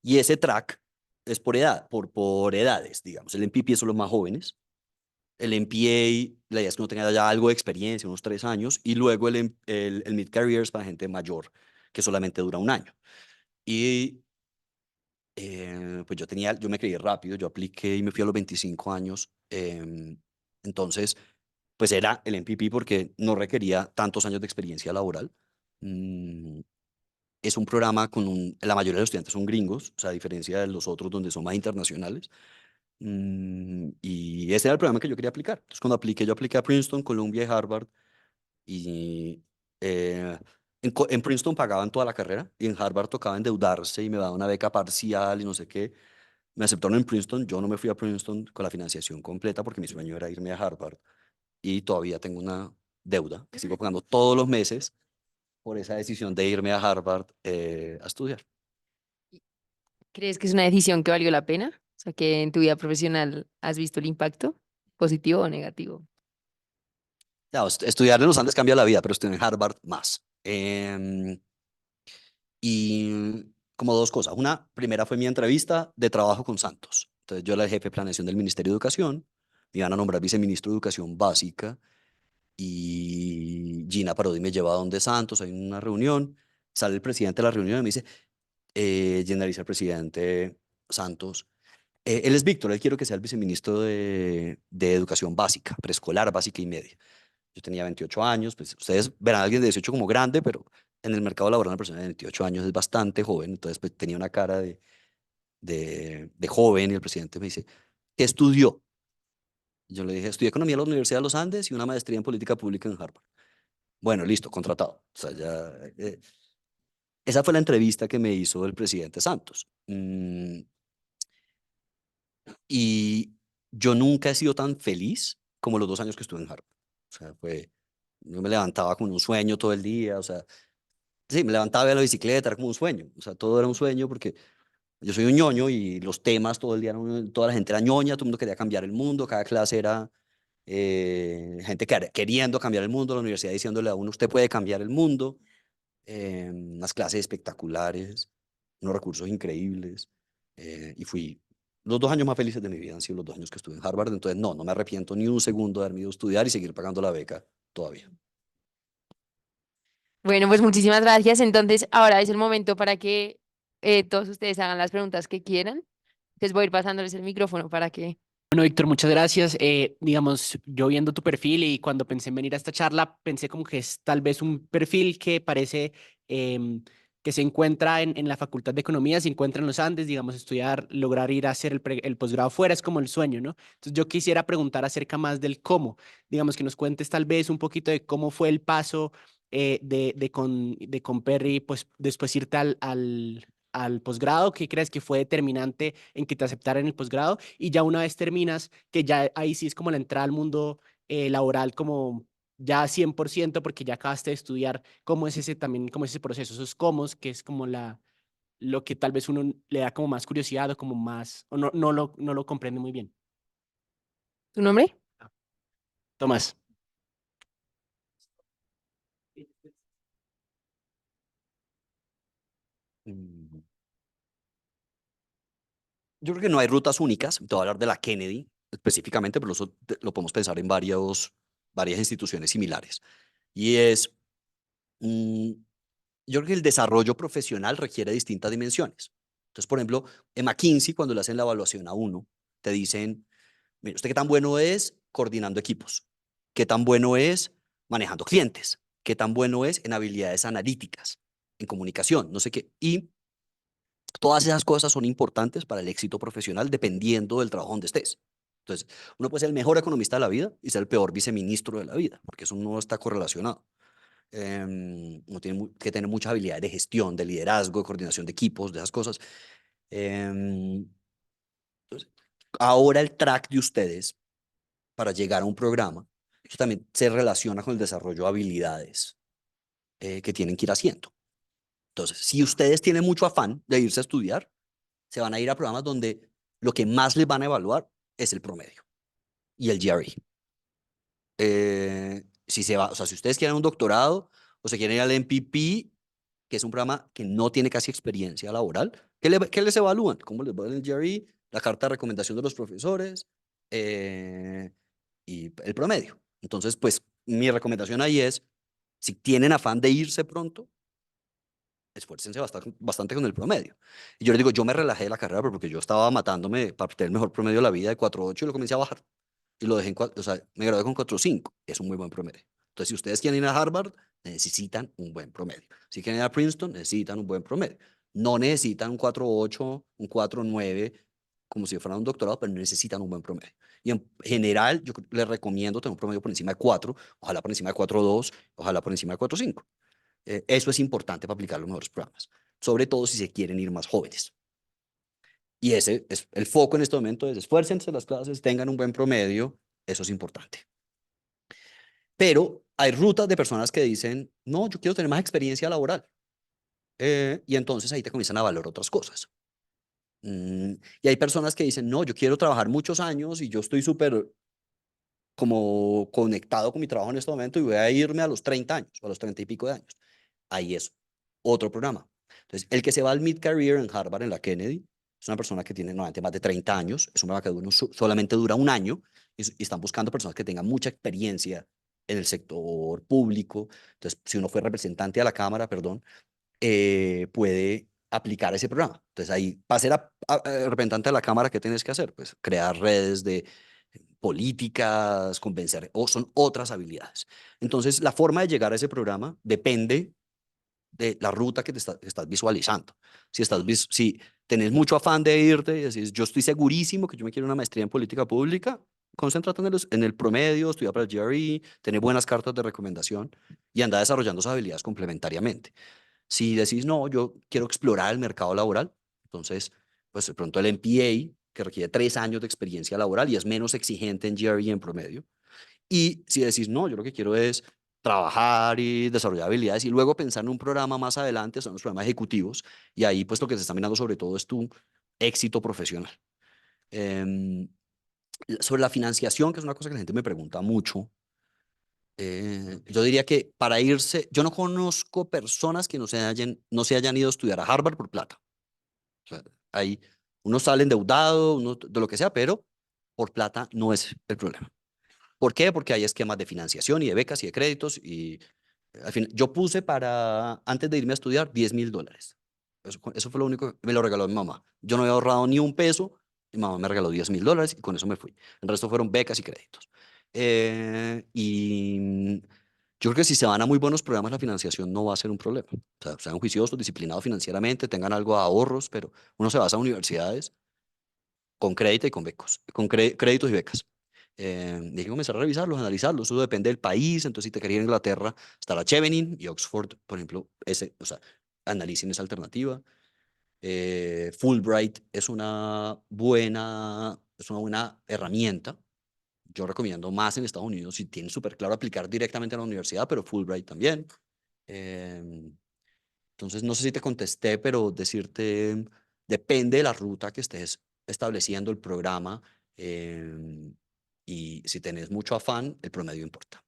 y ese track es por edad, por edades, digamos. El MPP son los más jóvenes. El MPA, la idea es que uno tenga ya algo de experiencia, unos 3 años, y luego el Mid Career es para gente mayor, que solamente dura un año. Y pues yo me creí rápido, yo apliqué y me fui a los 25 años. Entonces, pues era el MPP porque no requería tantos años de experiencia laboral. Mm, es un programa la mayoría de los estudiantes son gringos, o sea, a diferencia de los otros donde son más internacionales. Y ese era el programa que yo quería aplicar. Entonces, cuando apliqué, yo apliqué a Princeton, Columbia y Harvard. Y en Princeton pagaban toda la carrera y en Harvard tocaba endeudarse y me daban una beca parcial y no sé qué. Me aceptaron en Princeton. Yo no me fui a Princeton con la financiación completa porque mi sueño era irme a Harvard. Y todavía tengo una deuda que sigo pagando todos los meses por esa decisión de irme a Harvard a estudiar. ¿Crees que es una decisión que valió la pena? O sea, que en tu vida profesional has visto el impacto, positivo o negativo. Claro, estudiar en los Andes cambia la vida, pero estudiar en Harvard más. Y como dos cosas. Una, primera fue mi entrevista de trabajo con Santos. Entonces yo era el jefe de planeación del Ministerio de Educación, me iban a nombrar viceministro de Educación Básica y Gina Parodi me lleva a donde Santos, hay una reunión, sale el presidente de la reunión y me dice, dice el presidente Santos, él es Víctor, él quiero que sea el viceministro de Educación Básica, preescolar, básica y media. Yo tenía 28 años, pues ustedes verán a alguien de 18 como grande, pero en el mercado laboral una persona de 28 años es bastante joven, entonces pues, tenía una cara de joven y el presidente me dice, ¿qué estudió? Y yo le dije, estudié economía en la Universidad de los Andes y una maestría en política pública en Harvard. Bueno, listo, contratado. O sea, ya, esa fue la entrevista que me hizo el presidente Santos. Y yo nunca he sido tan feliz como los 2 años que estuve en Harvard. O sea, yo me levantaba con un sueño todo el día, o sea, sí, me levantaba de la bicicleta, era como un sueño, o sea, todo era un sueño porque yo soy un ñoño y los temas todo el día, toda la gente era ñoña, todo el mundo quería cambiar el mundo, cada clase era gente queriendo cambiar el mundo, la universidad diciéndole a uno, usted puede cambiar el mundo, unas clases espectaculares, unos recursos increíbles, y fui, los 2 años más felices de mi vida han sido los 2 años que estuve en Harvard, entonces no me arrepiento ni un segundo de haberme ido a estudiar y seguir pagando la beca todavía. Bueno, pues muchísimas gracias. Entonces, ahora es el momento para que todos ustedes hagan las preguntas que quieran. Les voy a ir pasándoles el micrófono para que... Bueno, Víctor, muchas gracias. Digamos, yo viendo tu perfil y cuando pensé en venir a esta charla, pensé como que es tal vez un perfil que parece que se encuentra en la Facultad de Economía, se encuentra en los Andes, digamos, estudiar, lograr ir a hacer el posgrado fuera es como el sueño, ¿no? Entonces yo quisiera preguntar acerca más del cómo, digamos, que nos cuentes tal vez un poquito de cómo fue el paso de con Perry, pues después irte al posgrado, ¿qué crees que fue determinante en que te aceptaran en el posgrado? Y ya una vez terminas, que ya ahí sí es como la entrada al mundo laboral como ya 100% porque ya acabaste de estudiar, ¿cómo es ese también, cómo es ese proceso? Esos cómo que es como lo que tal vez uno le da como más curiosidad o como más, o no lo comprende muy bien. ¿Tu nombre? Tomás. Mm, Yo creo que no hay rutas únicas. Te voy a hablar de la Kennedy específicamente, pero eso lo podemos pensar en varias instituciones similares. Y mm, yo creo que el desarrollo profesional requiere distintas dimensiones. Entonces, por ejemplo, en McKinsey, cuando le hacen la evaluación a uno, te dicen, mire, ¿usted qué tan bueno es coordinando equipos? ¿Qué tan bueno es manejando clientes? ¿Qué tan bueno es en habilidades analíticas, en comunicación? No sé qué. Y todas esas cosas son importantes para el éxito profesional dependiendo del trabajo donde estés. Entonces, uno puede ser el mejor economista de la vida y ser el peor viceministro de la vida, porque eso no está correlacionado. Uno tiene que tener muchas habilidades de gestión, de liderazgo, de coordinación de equipos, de esas cosas. Em, entonces, ahora el track de ustedes para llegar a un programa, eso también se relaciona con el desarrollo de habilidades que tienen que ir haciendo. Entonces, si ustedes tienen mucho afán de irse a estudiar, se van a ir a programas donde lo que más les van a evaluar es el promedio y el GRE. Si se va, o sea, si ustedes quieren un doctorado o se quieren ir al MPP, que es un programa que no tiene casi experiencia laboral, ¿qué les evalúan? ¿Cómo les va en el GRE? La carta de recomendación de los profesores y el promedio. Entonces, pues mi recomendación ahí es, si tienen afán de irse pronto, esfuércense bastante con el promedio. Y yo les digo, yo me relajé de la carrera porque yo estaba matándome para tener el mejor promedio de la vida de 4.8 y lo comencé a bajar. Y lo dejé en o sea, me gradué con 4.5. Es un muy buen promedio. Entonces, si ustedes quieren ir a Harvard, necesitan un buen promedio. Si quieren ir a Princeton, necesitan un buen promedio. No necesitan un 4.8, un 4.9, como si fuera un doctorado, pero necesitan un buen promedio. Y en general, yo les recomiendo tener un promedio por encima de 4, ojalá por encima de 4.2, ojalá por encima de 4.5. Eso es importante para aplicar los mejores programas, sobre todo si se quieren ir más jóvenes. Y ese es el foco en este momento, es esfuércense en las clases, tengan un buen promedio, eso es importante. Pero hay rutas de personas que dicen, no, yo quiero tener más experiencia laboral. Y entonces ahí te comienzan a valorar otras cosas. Y hay personas que dicen, no, yo quiero trabajar muchos años y yo estoy súper como conectado con mi trabajo en este momento y voy a irme a los 30 años o a los 30 y pico de años. Ahí es otro programa. Entonces, el que se va al mid-career en Harvard, en la Kennedy, es una persona que tiene normalmente más de 30 años, es un programa que solamente dura un año y están buscando personas que tengan mucha experiencia en el sector público. Entonces, si uno fue representante a la Cámara, perdón, puede aplicar ese programa. Entonces, ahí, para ser representante de la Cámara, ¿qué tienes que hacer? Pues crear redes de políticas, convencer, o son otras habilidades. Entonces, la forma de llegar a ese programa depende de la ruta que que estás visualizando. Si tenés mucho afán de irte y decís, yo estoy segurísimo que yo me quiero una maestría en política pública, concéntrate en el promedio, estudia para el GRE, tener buenas cartas de recomendación y anda desarrollando esas habilidades complementariamente. Si decís, no, yo quiero explorar el mercado laboral, entonces, pues de pronto el MPA, que requiere 3 años de experiencia laboral y es menos exigente en GRE en promedio. Y si decís, no, yo lo que quiero es trabajar y desarrollar habilidades y luego pensar en un programa más adelante, son los programas ejecutivos, y ahí pues lo que se está mirando sobre todo es tu éxito profesional. Em, sobre la financiación, que es una cosa que la gente me pregunta mucho, yo diría que para irse, yo no conozco personas que no se hayan ido a estudiar a Harvard por plata. O sea, ahí uno sale endeudado, uno de lo que sea, pero por plata no es el problema. ¿Por qué? Porque hay esquemas de financiación y de becas y de créditos y al fin, yo puse antes de irme a estudiar, $10.000. Eso fue lo único que me lo regaló mi mamá. Yo no había ahorrado ni un peso, mi mamá me regaló $10.000 y con eso me fui. El resto fueron becas y créditos. Yo creo que si se van a muy buenos programas, la financiación no va a ser un problema. O sea, sean juiciosos, disciplinados financieramente, tengan algo de ahorros, pero uno se va a universidades con crédito y con becos, con créditos y becas. Y hay que comenzar a revisarlos, analizarlos. Eso depende del país. Entonces, si te quería ir a Inglaterra, está la Chevening y Oxford, por ejemplo, o sea, analicen esa alternativa. Fulbright es una buena herramienta. Yo recomiendo más en Estados Unidos si tienen súper claro aplicar directamente a la universidad, pero Fulbright también. Entonces, no sé si te contesté, pero decirte, depende de la ruta que estés estableciendo el programa. Y si tenés mucho afán, el promedio importa.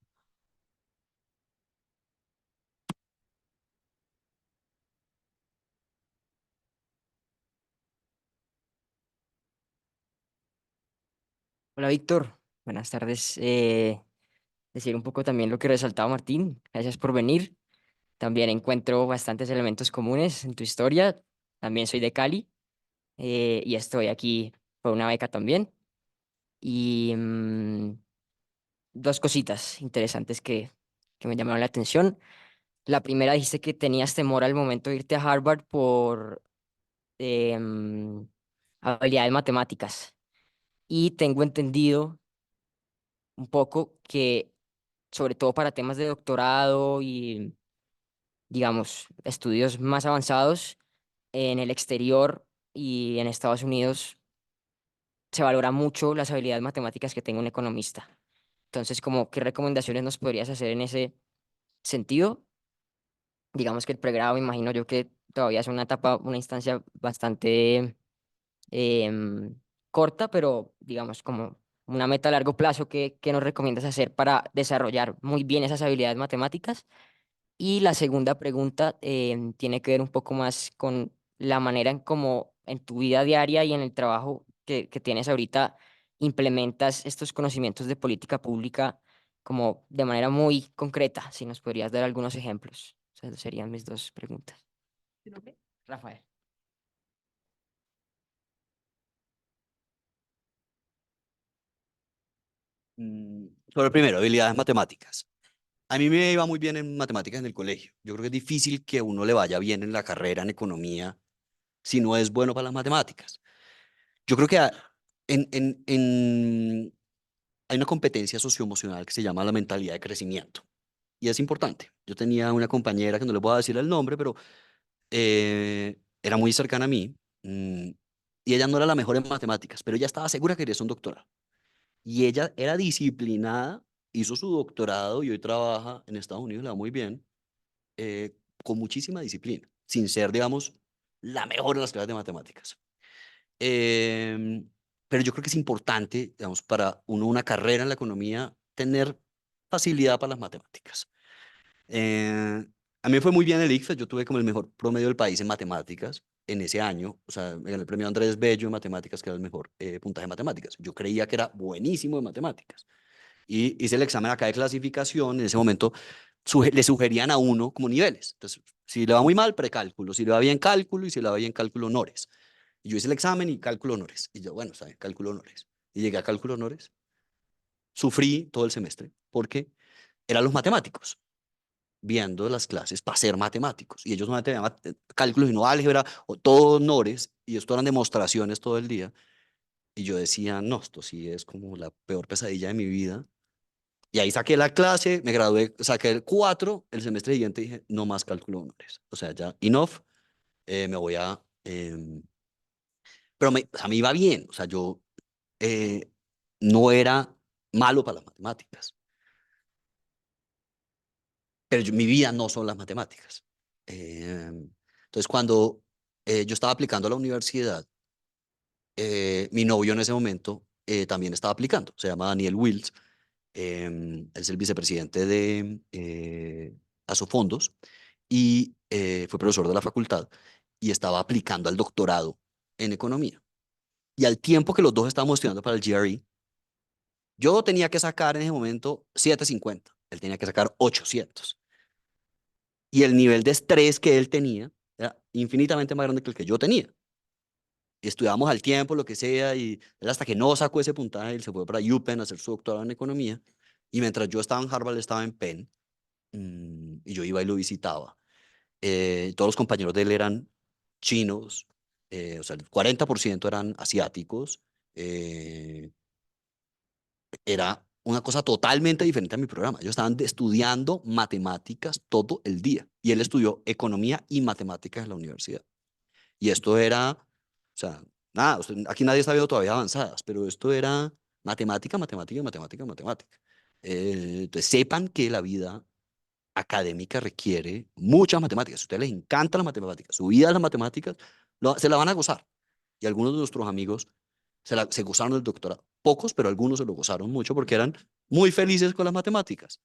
Hola Víctor, buenas tardes. Decir un poco también lo que resaltaba Martín, gracias por venir. También encuentro bastantes elementos comunes en tu historia. También soy de Cali y estoy aquí por una beca también. Y dos cositas interesantes que me llamaron la atención. La primera, dijiste que tenías temor al momento de irte a Harvard por em, habilidades matemáticas. Y tengo entendido un poco que sobre todo para temas de doctorado y, digamos, estudios más avanzados en el exterior y en Estados Unidos, se valora mucho las habilidades matemáticas que tenga un economista. Entonces, como, ¿qué recomendaciones nos podrías hacer en ese sentido? Digamos que el pregrado, me imagino yo que todavía es una etapa, una instancia bastante corta, pero digamos como una meta a largo plazo que nos recomiendas hacer para desarrollar muy bien esas habilidades matemáticas. Y la segunda pregunta tiene que ver un poco más con la manera en cómo en tu vida diaria y en el trabajo que tienes ahorita implementas estos conocimientos de política pública como de manera muy concreta. Si nos podrías dar algunos ejemplos. Esas serían mis dos preguntas. Rafael. Sobre el primero, habilidades matemáticas. A mí me iba muy bien en matemáticas en el colegio. Yo creo que es difícil que a uno le vaya bien en la carrera en economía si no es bueno para las matemáticas. Yo creo que hay una competencia socioemocional que se llama la mentalidad de crecimiento y es importante. Yo tenía una compañera que no le voy a decir el nombre, pero era muy cercana a mí y ella no era la mejor en matemáticas, pero ella estaba segura que quería hacer un doctorado. Y ella era disciplinada, hizo su doctorado y hoy trabaja en Estados Unidos, le va muy bien, con muchísima disciplina, sin ser, digamos, la mejor en las clases de matemáticas. Em, pero yo creo que es importante, digamos, para uno una carrera en la economía, tener facilidad para las matemáticas. Eh, a mí me fue muy bien el ICFES, yo tuve como el mejor promedio del país en matemáticas en ese año, o sea, me gané el premio Andrés Bello en matemáticas, que era el mejor puntaje en matemáticas. Yo creía que era buenísimo en matemáticas. Y hice el examen acá de clasificación, en ese momento le sugerían a uno como niveles. Entonces, si le va muy mal, precálculo, si le va bien, cálculo, y si le va bien, cálculo, honores. Y yo hice el examen y cálculo, honores. Y yo, bueno, está bien, cálculo, honores. Y llegué a cálculo, honores. Sufrí todo el semestre porque eran los matemáticos viendo las clases para ser matemáticos. Y ellos no tenían cálculos, sino álgebra, o todo honores, y esto eran demostraciones todo el día. Y yo decía, no, esto sí es como la peor pesadilla de mi vida. Y ahí saqué la clase, me gradué, saqué el 4, el semestre siguiente dije, no más cálculo de honores. O sea, ya, enough, me voy a... pero a mí iba bien, o sea, yo eh, no era malo para las matemáticas, pero mi vida no son las matemáticas. Entonces, cuando yo estaba aplicando a la universidad, mi novio en ese momento también estaba aplicando, se llama Daniel Wills, él es el vicepresidente de Asofondos y fue profesor de la facultad y estaba aplicando al doctorado en economía. Y al tiempo que los dos estábamos estudiando para el GRE, yo tenía que sacar en ese momento 750, él tenía que sacar 800. Y el nivel de estrés que él tenía era infinitamente más grande que el que yo tenía. Y estudiábamos al tiempo, lo que sea, y él hasta que no sacó ese puntaje, él se fue para UPenn a hacer su doctorado en economía. Y mientras yo estaba en Harvard, él estaba en Penn, y yo iba y lo visitaba. Todos los compañeros de él eran chinos, o sea, el 40% eran asiáticos. eh, Era una cosa totalmente diferente a mi programa. Ellos estaban estudiando matemáticas todo el día. Y él estudió economía y matemáticas en la universidad. Y esto era, o sea, nada, aquí nadie está viendo todavía avanzadas, pero esto era matemática, matemática, matemática, matemática. Entonces, sepan que la vida académica requiere muchas matemáticas. Si a ustedes les encantan las matemáticas, su vida es las matemáticas, se la van a gozar. Y algunos de nuestros amigos se gozaron del doctorado. Pocos, pero algunos se lo gozaron mucho porque eran muy felices con las matemáticas.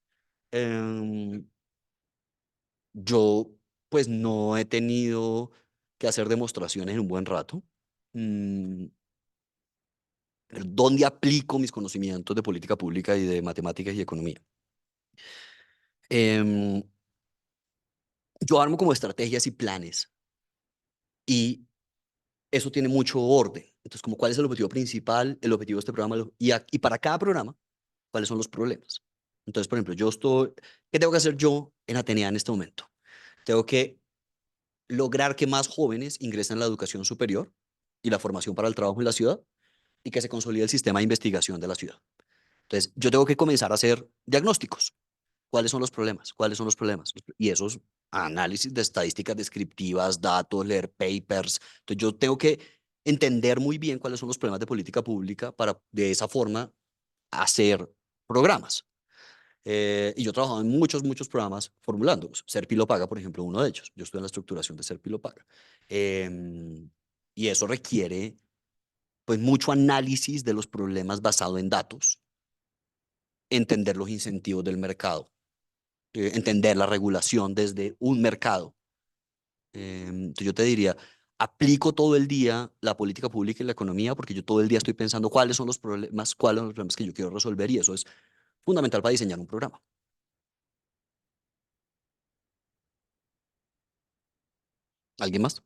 Em, yo, pues, no he tenido que hacer demostraciones en un buen rato. Mm, pero ¿dónde aplico mis conocimientos de política pública y de matemáticas y economía? Em, yo armo como estrategias y planes y eso tiene mucho orden. Entonces, como cuál es el objetivo principal, el objetivo de este programa y para cada programa, cuáles son los problemas. Entonces, por ejemplo, ¿qué tengo que hacer yo en Atenea en este momento? Tengo que lograr que más jóvenes ingresen a la educación superior y la formación para el trabajo en la ciudad y que se consolide el sistema de investigación de la ciudad. Entonces, yo tengo que comenzar a hacer diagnósticos. ¿Cuáles son los problemas? ¿Cuáles son los problemas? Y esos análisis de estadísticas descriptivas, datos, leer papers. Entonces, yo tengo que entender muy bien cuáles son los problemas de política pública para de esa forma hacer programas. Y yo he trabajado en muchos programas formulándolos. Serpi lo paga, por ejemplo, uno de ellos. Yo estoy en la estructuración de Serpi lo paga. Y eso requiere pues mucho análisis de los problemas basado en datos, entender los incentivos del mercado, entender la regulación desde un mercado. Entonces yo te diría, aplico todo el día la política pública y la economía porque yo todo el día estoy pensando cuáles son los problemas que yo quiero resolver y eso es fundamental para diseñar un programa. ¿Alguien más?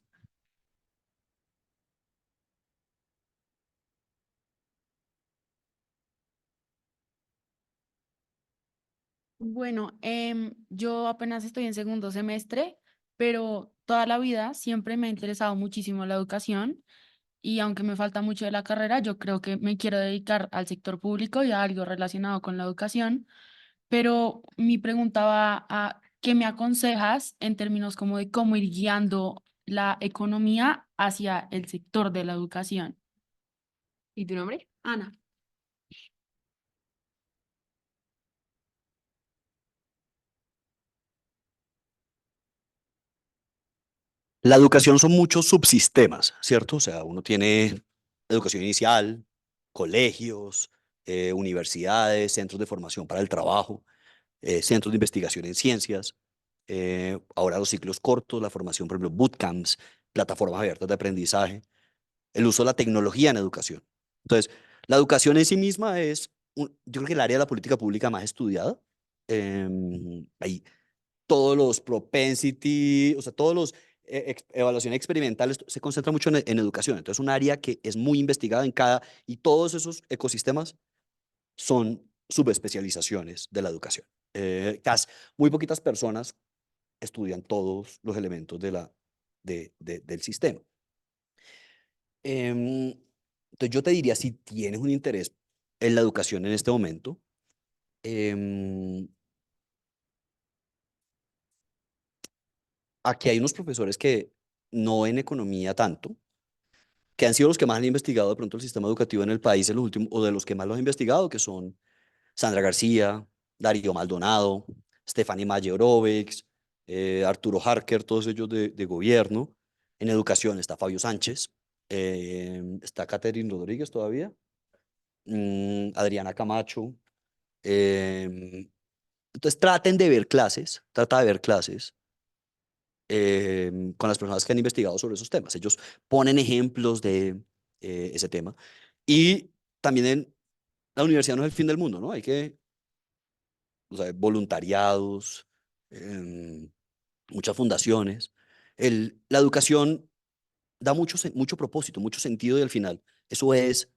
Bueno, yo apenas estoy en segundo semestre, pero toda la vida siempre me ha interesado muchísimo la educación y aunque me falta mucho de la carrera, yo creo que me quiero dedicar al sector público y a algo relacionado con la educación, pero mi pregunta va a ¿qué me aconsejas en términos como de cómo ir guiando la economía hacia el sector de la educación? ¿Y tu nombre? Ana. La educación son muchos subsistemas, ¿cierto? O sea, uno tiene educación inicial, colegios, universidades, centros de formación para el trabajo, centros de investigación en ciencias, ahora los ciclos cortos, la formación, por ejemplo, bootcamps, plataformas abiertas de aprendizaje, el uso de la tecnología en educación. Entonces, la educación en sí misma es, yo creo que el área de la política pública más estudiada. Hay todos los propensity, o sea, todos los evaluaciones experimentales se concentra mucho en educación. Entonces, un área que es muy investigada en cada, y todos esos ecosistemas son subespecializaciones de la educación. Muy poquitas personas estudian todos los elementos del sistema. Entonces yo te diría, si tienes un interés en la educación en este momento, aquí hay unos profesores que no en economía tanto, que han sido los que más han investigado de pronto el sistema educativo en el país en los últimos, o de los que más lo han investigado, que son Sandra García, Darío Maldonado, Stephanie Mayerovics, Arturo Harker, todos ellos de gobierno. En educación está Fabio Sánchez, está Catherine Rodríguez todavía, Adriana Camacho. Entonces traten de ver clases, trata de ver clases con las personas que han investigado sobre esos temas. Ellos ponen ejemplos de ese tema. Y también la universidad no es el fin del mundo, ¿no? Hay que, o sea, voluntariados, muchas fundaciones. La educación da mucho propósito, mucho sentido y al final eso es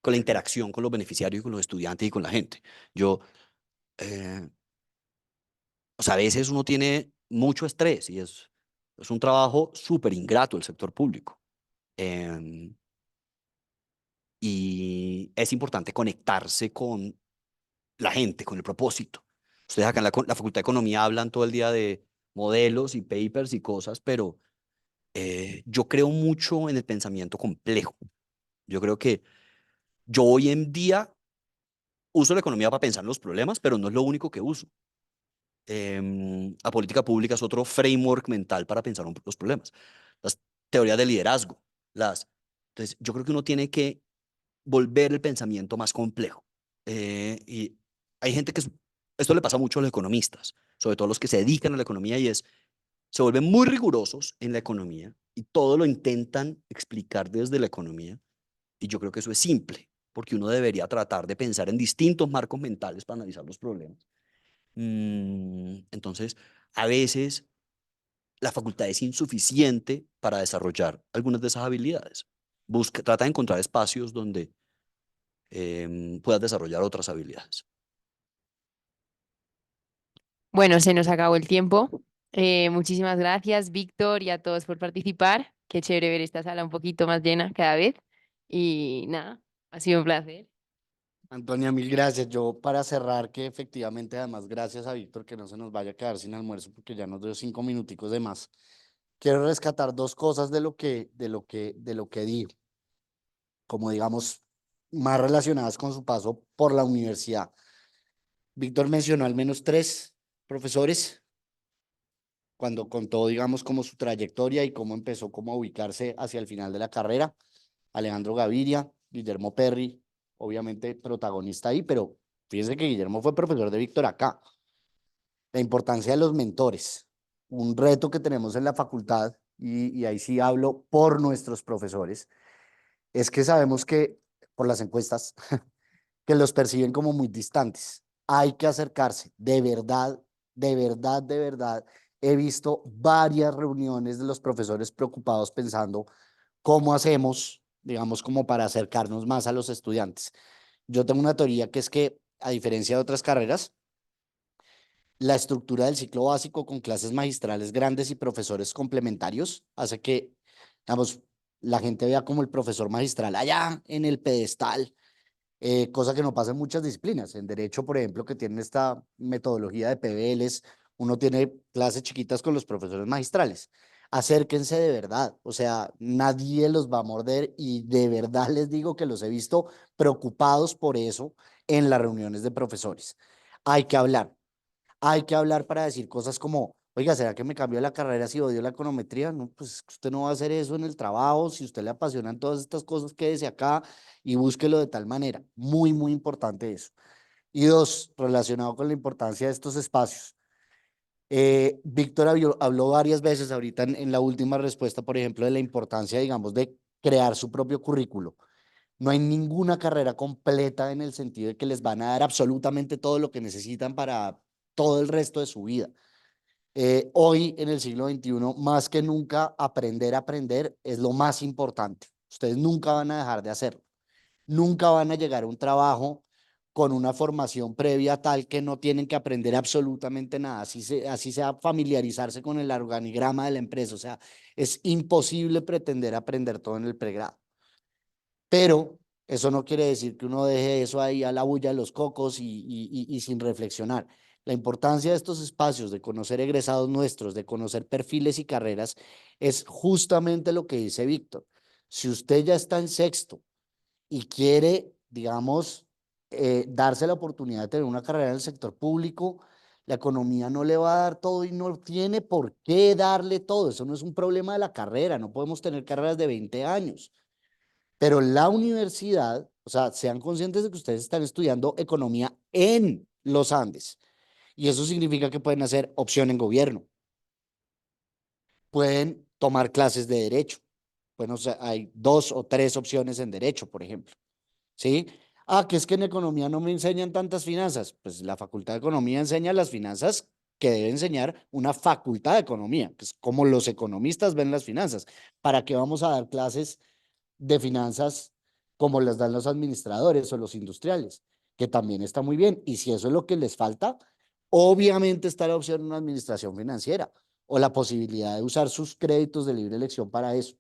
con la interacción con los beneficiarios y con los estudiantes y con la gente. Yo, eh, o sea, a veces uno tiene mucho estrés y es un trabajo súper ingrato el sector público. Em, y es importante conectarse con la gente, con el propósito. Ustedes acá en la Facultad de Economía hablan todo el día de modelos y papers y cosas, pero yo creo mucho en el pensamiento complejo. Yo creo que yo hoy en día uso la economía para pensar en los problemas, pero no es lo único que uso. La política pública es otro framework mental para pensar los problemas. Las teorías de liderazgo, entonces, yo creo que uno tiene que volver el pensamiento más complejo. Y hay gente esto le pasa mucho a los economistas, sobre todo los que se dedican a la economía, y se vuelven muy rigurosos en la economía y todo lo intentan explicar desde la economía. Y yo creo que eso es simple, porque uno debería tratar de pensar en distintos marcos mentales para analizar los problemas. Entonces, a veces la facultad es insuficiente para desarrollar algunas de esas habilidades. Trata de encontrar espacios donde puedas desarrollar otras habilidades. Bueno, se nos acabó el tiempo. Muchísimas gracias, Víctor, y a todos por participar. Qué chévere ver esta sala un poquito más llena cada vez. Y nada, ha sido un placer. Antonia, mil gracias. Yo para cerrar, que efectivamente, además, gracias a Víctor, que no se nos vaya a quedar sin almuerzo porque ya nos dio 5 minuticos de más. Quiero rescatar dos cosas de lo que dijo, como digamos, más relacionadas con su paso por la universidad. Víctor mencionó al menos 3 profesores cuando contó, digamos, como su trayectoria y cómo empezó como a ubicarse hacia el final de la carrera. Alejandro Gaviria, Guillermo Perry, obviamente protagonista ahí, pero fíjense que Guillermo fue profesor de Víctor acá. La importancia de los mentores, un reto que tenemos en la facultad, y ahí sí hablo por nuestros profesores, es que sabemos que, por las encuestas, que los perciben como muy distantes. Hay que acercarse, de verdad, de verdad, de verdad. He visto varias reuniones de los profesores preocupados pensando cómo hacemos, digamos, como para acercarnos más a los estudiantes. Yo tengo una teoría que es que, a diferencia de otras carreras, la estructura del ciclo básico con clases magistrales grandes y profesores complementarios hace que, digamos, la gente vea como el profesor magistral allá en el pedestal, cosa que no pasa en muchas disciplinas. En derecho, por ejemplo, que tienen esta metodología de PBLs, uno tiene clases chiquitas con los profesores magistrales. Acérquense de verdad, o sea, nadie los va a morder y de verdad les digo que los he visto preocupados por eso en las reuniones de profesores. Hay que hablar, hay que hablar para decir cosas como, oiga, ¿será que me cambió la carrera si odio la econometría? No, pues es que usted no va a hacer eso en el trabajo. Si usted le apasionan todas estas cosas, quédese acá y búsquelo de tal manera. Muy, muy importante eso. Y 2, relacionado con la importancia de estos espacios. Víctor habló varias veces ahorita en la última respuesta, por ejemplo, de la importancia, digamos, de crear su propio currículo. No hay ninguna carrera completa en el sentido de que les van a dar absolutamente todo lo que necesitan para todo el resto de su vida. Hoy, en el siglo XXI, más que nunca, aprender a aprender es lo más importante. Ustedes nunca van a dejar de hacerlo. Nunca van a llegar a un trabajo con una formación previa tal que no tienen que aprender absolutamente nada, así sea familiarizarse con el organigrama de la empresa. O sea, es imposible pretender aprender todo en el pregrado. Pero eso no quiere decir que uno deje eso ahí a la bulla de los cocos y sin reflexionar. La importancia de estos espacios, de conocer egresados nuestros, de conocer perfiles y carreras, es justamente lo que dice Víctor. Si usted ya está en sexto y quiere, digamos, darse la oportunidad de tener una carrera en el sector público, la economía no le va a dar todo y no tiene por qué darle todo. Eso no es un problema de la carrera, no podemos tener carreras de 20 años. Pero la universidad, o sea, sean conscientes de que ustedes están estudiando economía en los Andes. Y eso significa que pueden hacer opción en gobierno. Pueden tomar clases de derecho. Bueno, o sea, hay 2 o 3 opciones en derecho, por ejemplo. ¿Sí? Ah, que es que en economía no me enseñan tantas finanzas. Pues la Facultad de Economía enseña las finanzas que debe enseñar una facultad de economía, que es como los economistas ven las finanzas. ¿Para qué vamos a dar clases de finanzas como las dan los administradores o los industriales? Que también está muy bien. Y si eso es lo que les falta, obviamente está la opción de una administración financiera o la posibilidad de usar sus créditos de libre elección para eso.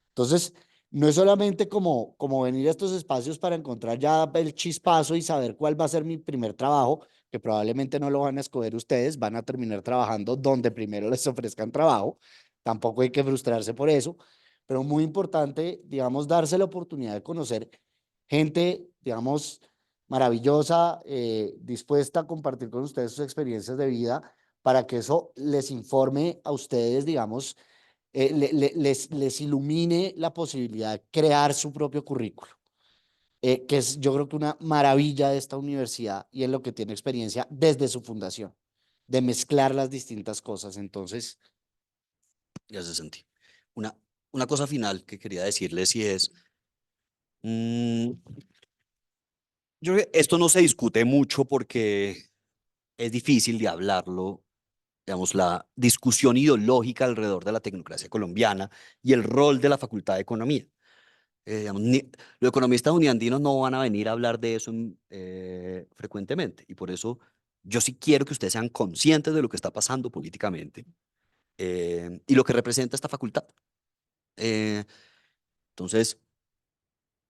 Entonces, no es solamente como venir a estos espacios para encontrar ya el chispazo y saber cuál va a ser mi primer trabajo, que probablemente no lo van a escoger ustedes, van a terminar trabajando donde primero les ofrezcan trabajo. Tampoco hay que frustrarse por eso, pero muy importante, digamos, darse la oportunidad de conocer gente, digamos, maravillosa, dispuesta a compartir con ustedes sus experiencias de vida para que eso les informe a ustedes, digamos, les ilumine la posibilidad de crear su propio currículo, que es yo creo que una maravilla de esta universidad y en lo que tiene experiencia desde su fundación, de mezclar las distintas cosas. Entonces, Ya se sentí. Una, una cosa final que quería decirles y es, mm, yo creo que esto no se discute mucho porque es difícil de hablarlo, digamos, la discusión ideológica alrededor de la tecnocracia colombiana y el rol de la Facultad de Economía. Digamos, los economistas uniandinos no van a venir a hablar de eso frecuentemente y por eso yo sí quiero que ustedes sean conscientes de lo que está pasando políticamente y lo que representa esta facultad. Eh, entonces,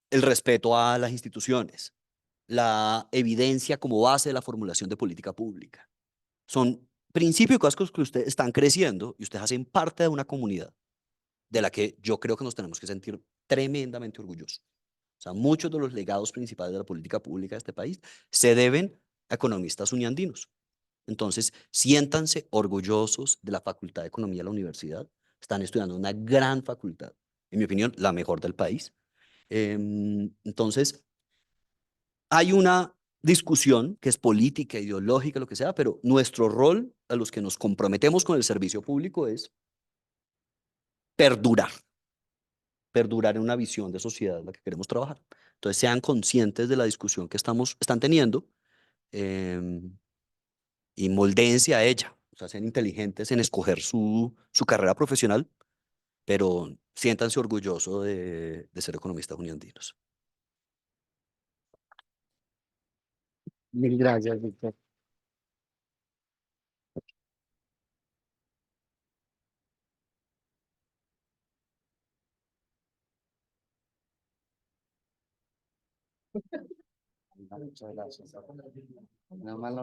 el respeto a las instituciones, la evidencia como base de la formulación de política pública. Son principios y cosas que ustedes están creciendo y ustedes hacen parte de una comunidad de la que yo creo que nos tenemos que sentir tremendamente orgullosos. O sea, muchos de los legados principales de la política pública de este país se deben a economistas uniandinos. Entonces, siéntanse orgullosos de la Facultad de Economía de la universidad. Están estudiando una gran facultad, en mi opinión, la mejor del país. Entonces, hay una discusión que es política, ideológica, lo que sea, pero nuestro rol a los que nos comprometemos con el servicio público es perdurar, perdurar en una visión de sociedad en la que queremos trabajar. Entonces, sean conscientes de la discusión que están teniendo y moldéense a ella. O sea, sean inteligentes en escoger su carrera profesional, pero siéntanse orgullosos de ser economistas uniandinos. Mil gracias, Víctor. Muchas gracias. Nada más lo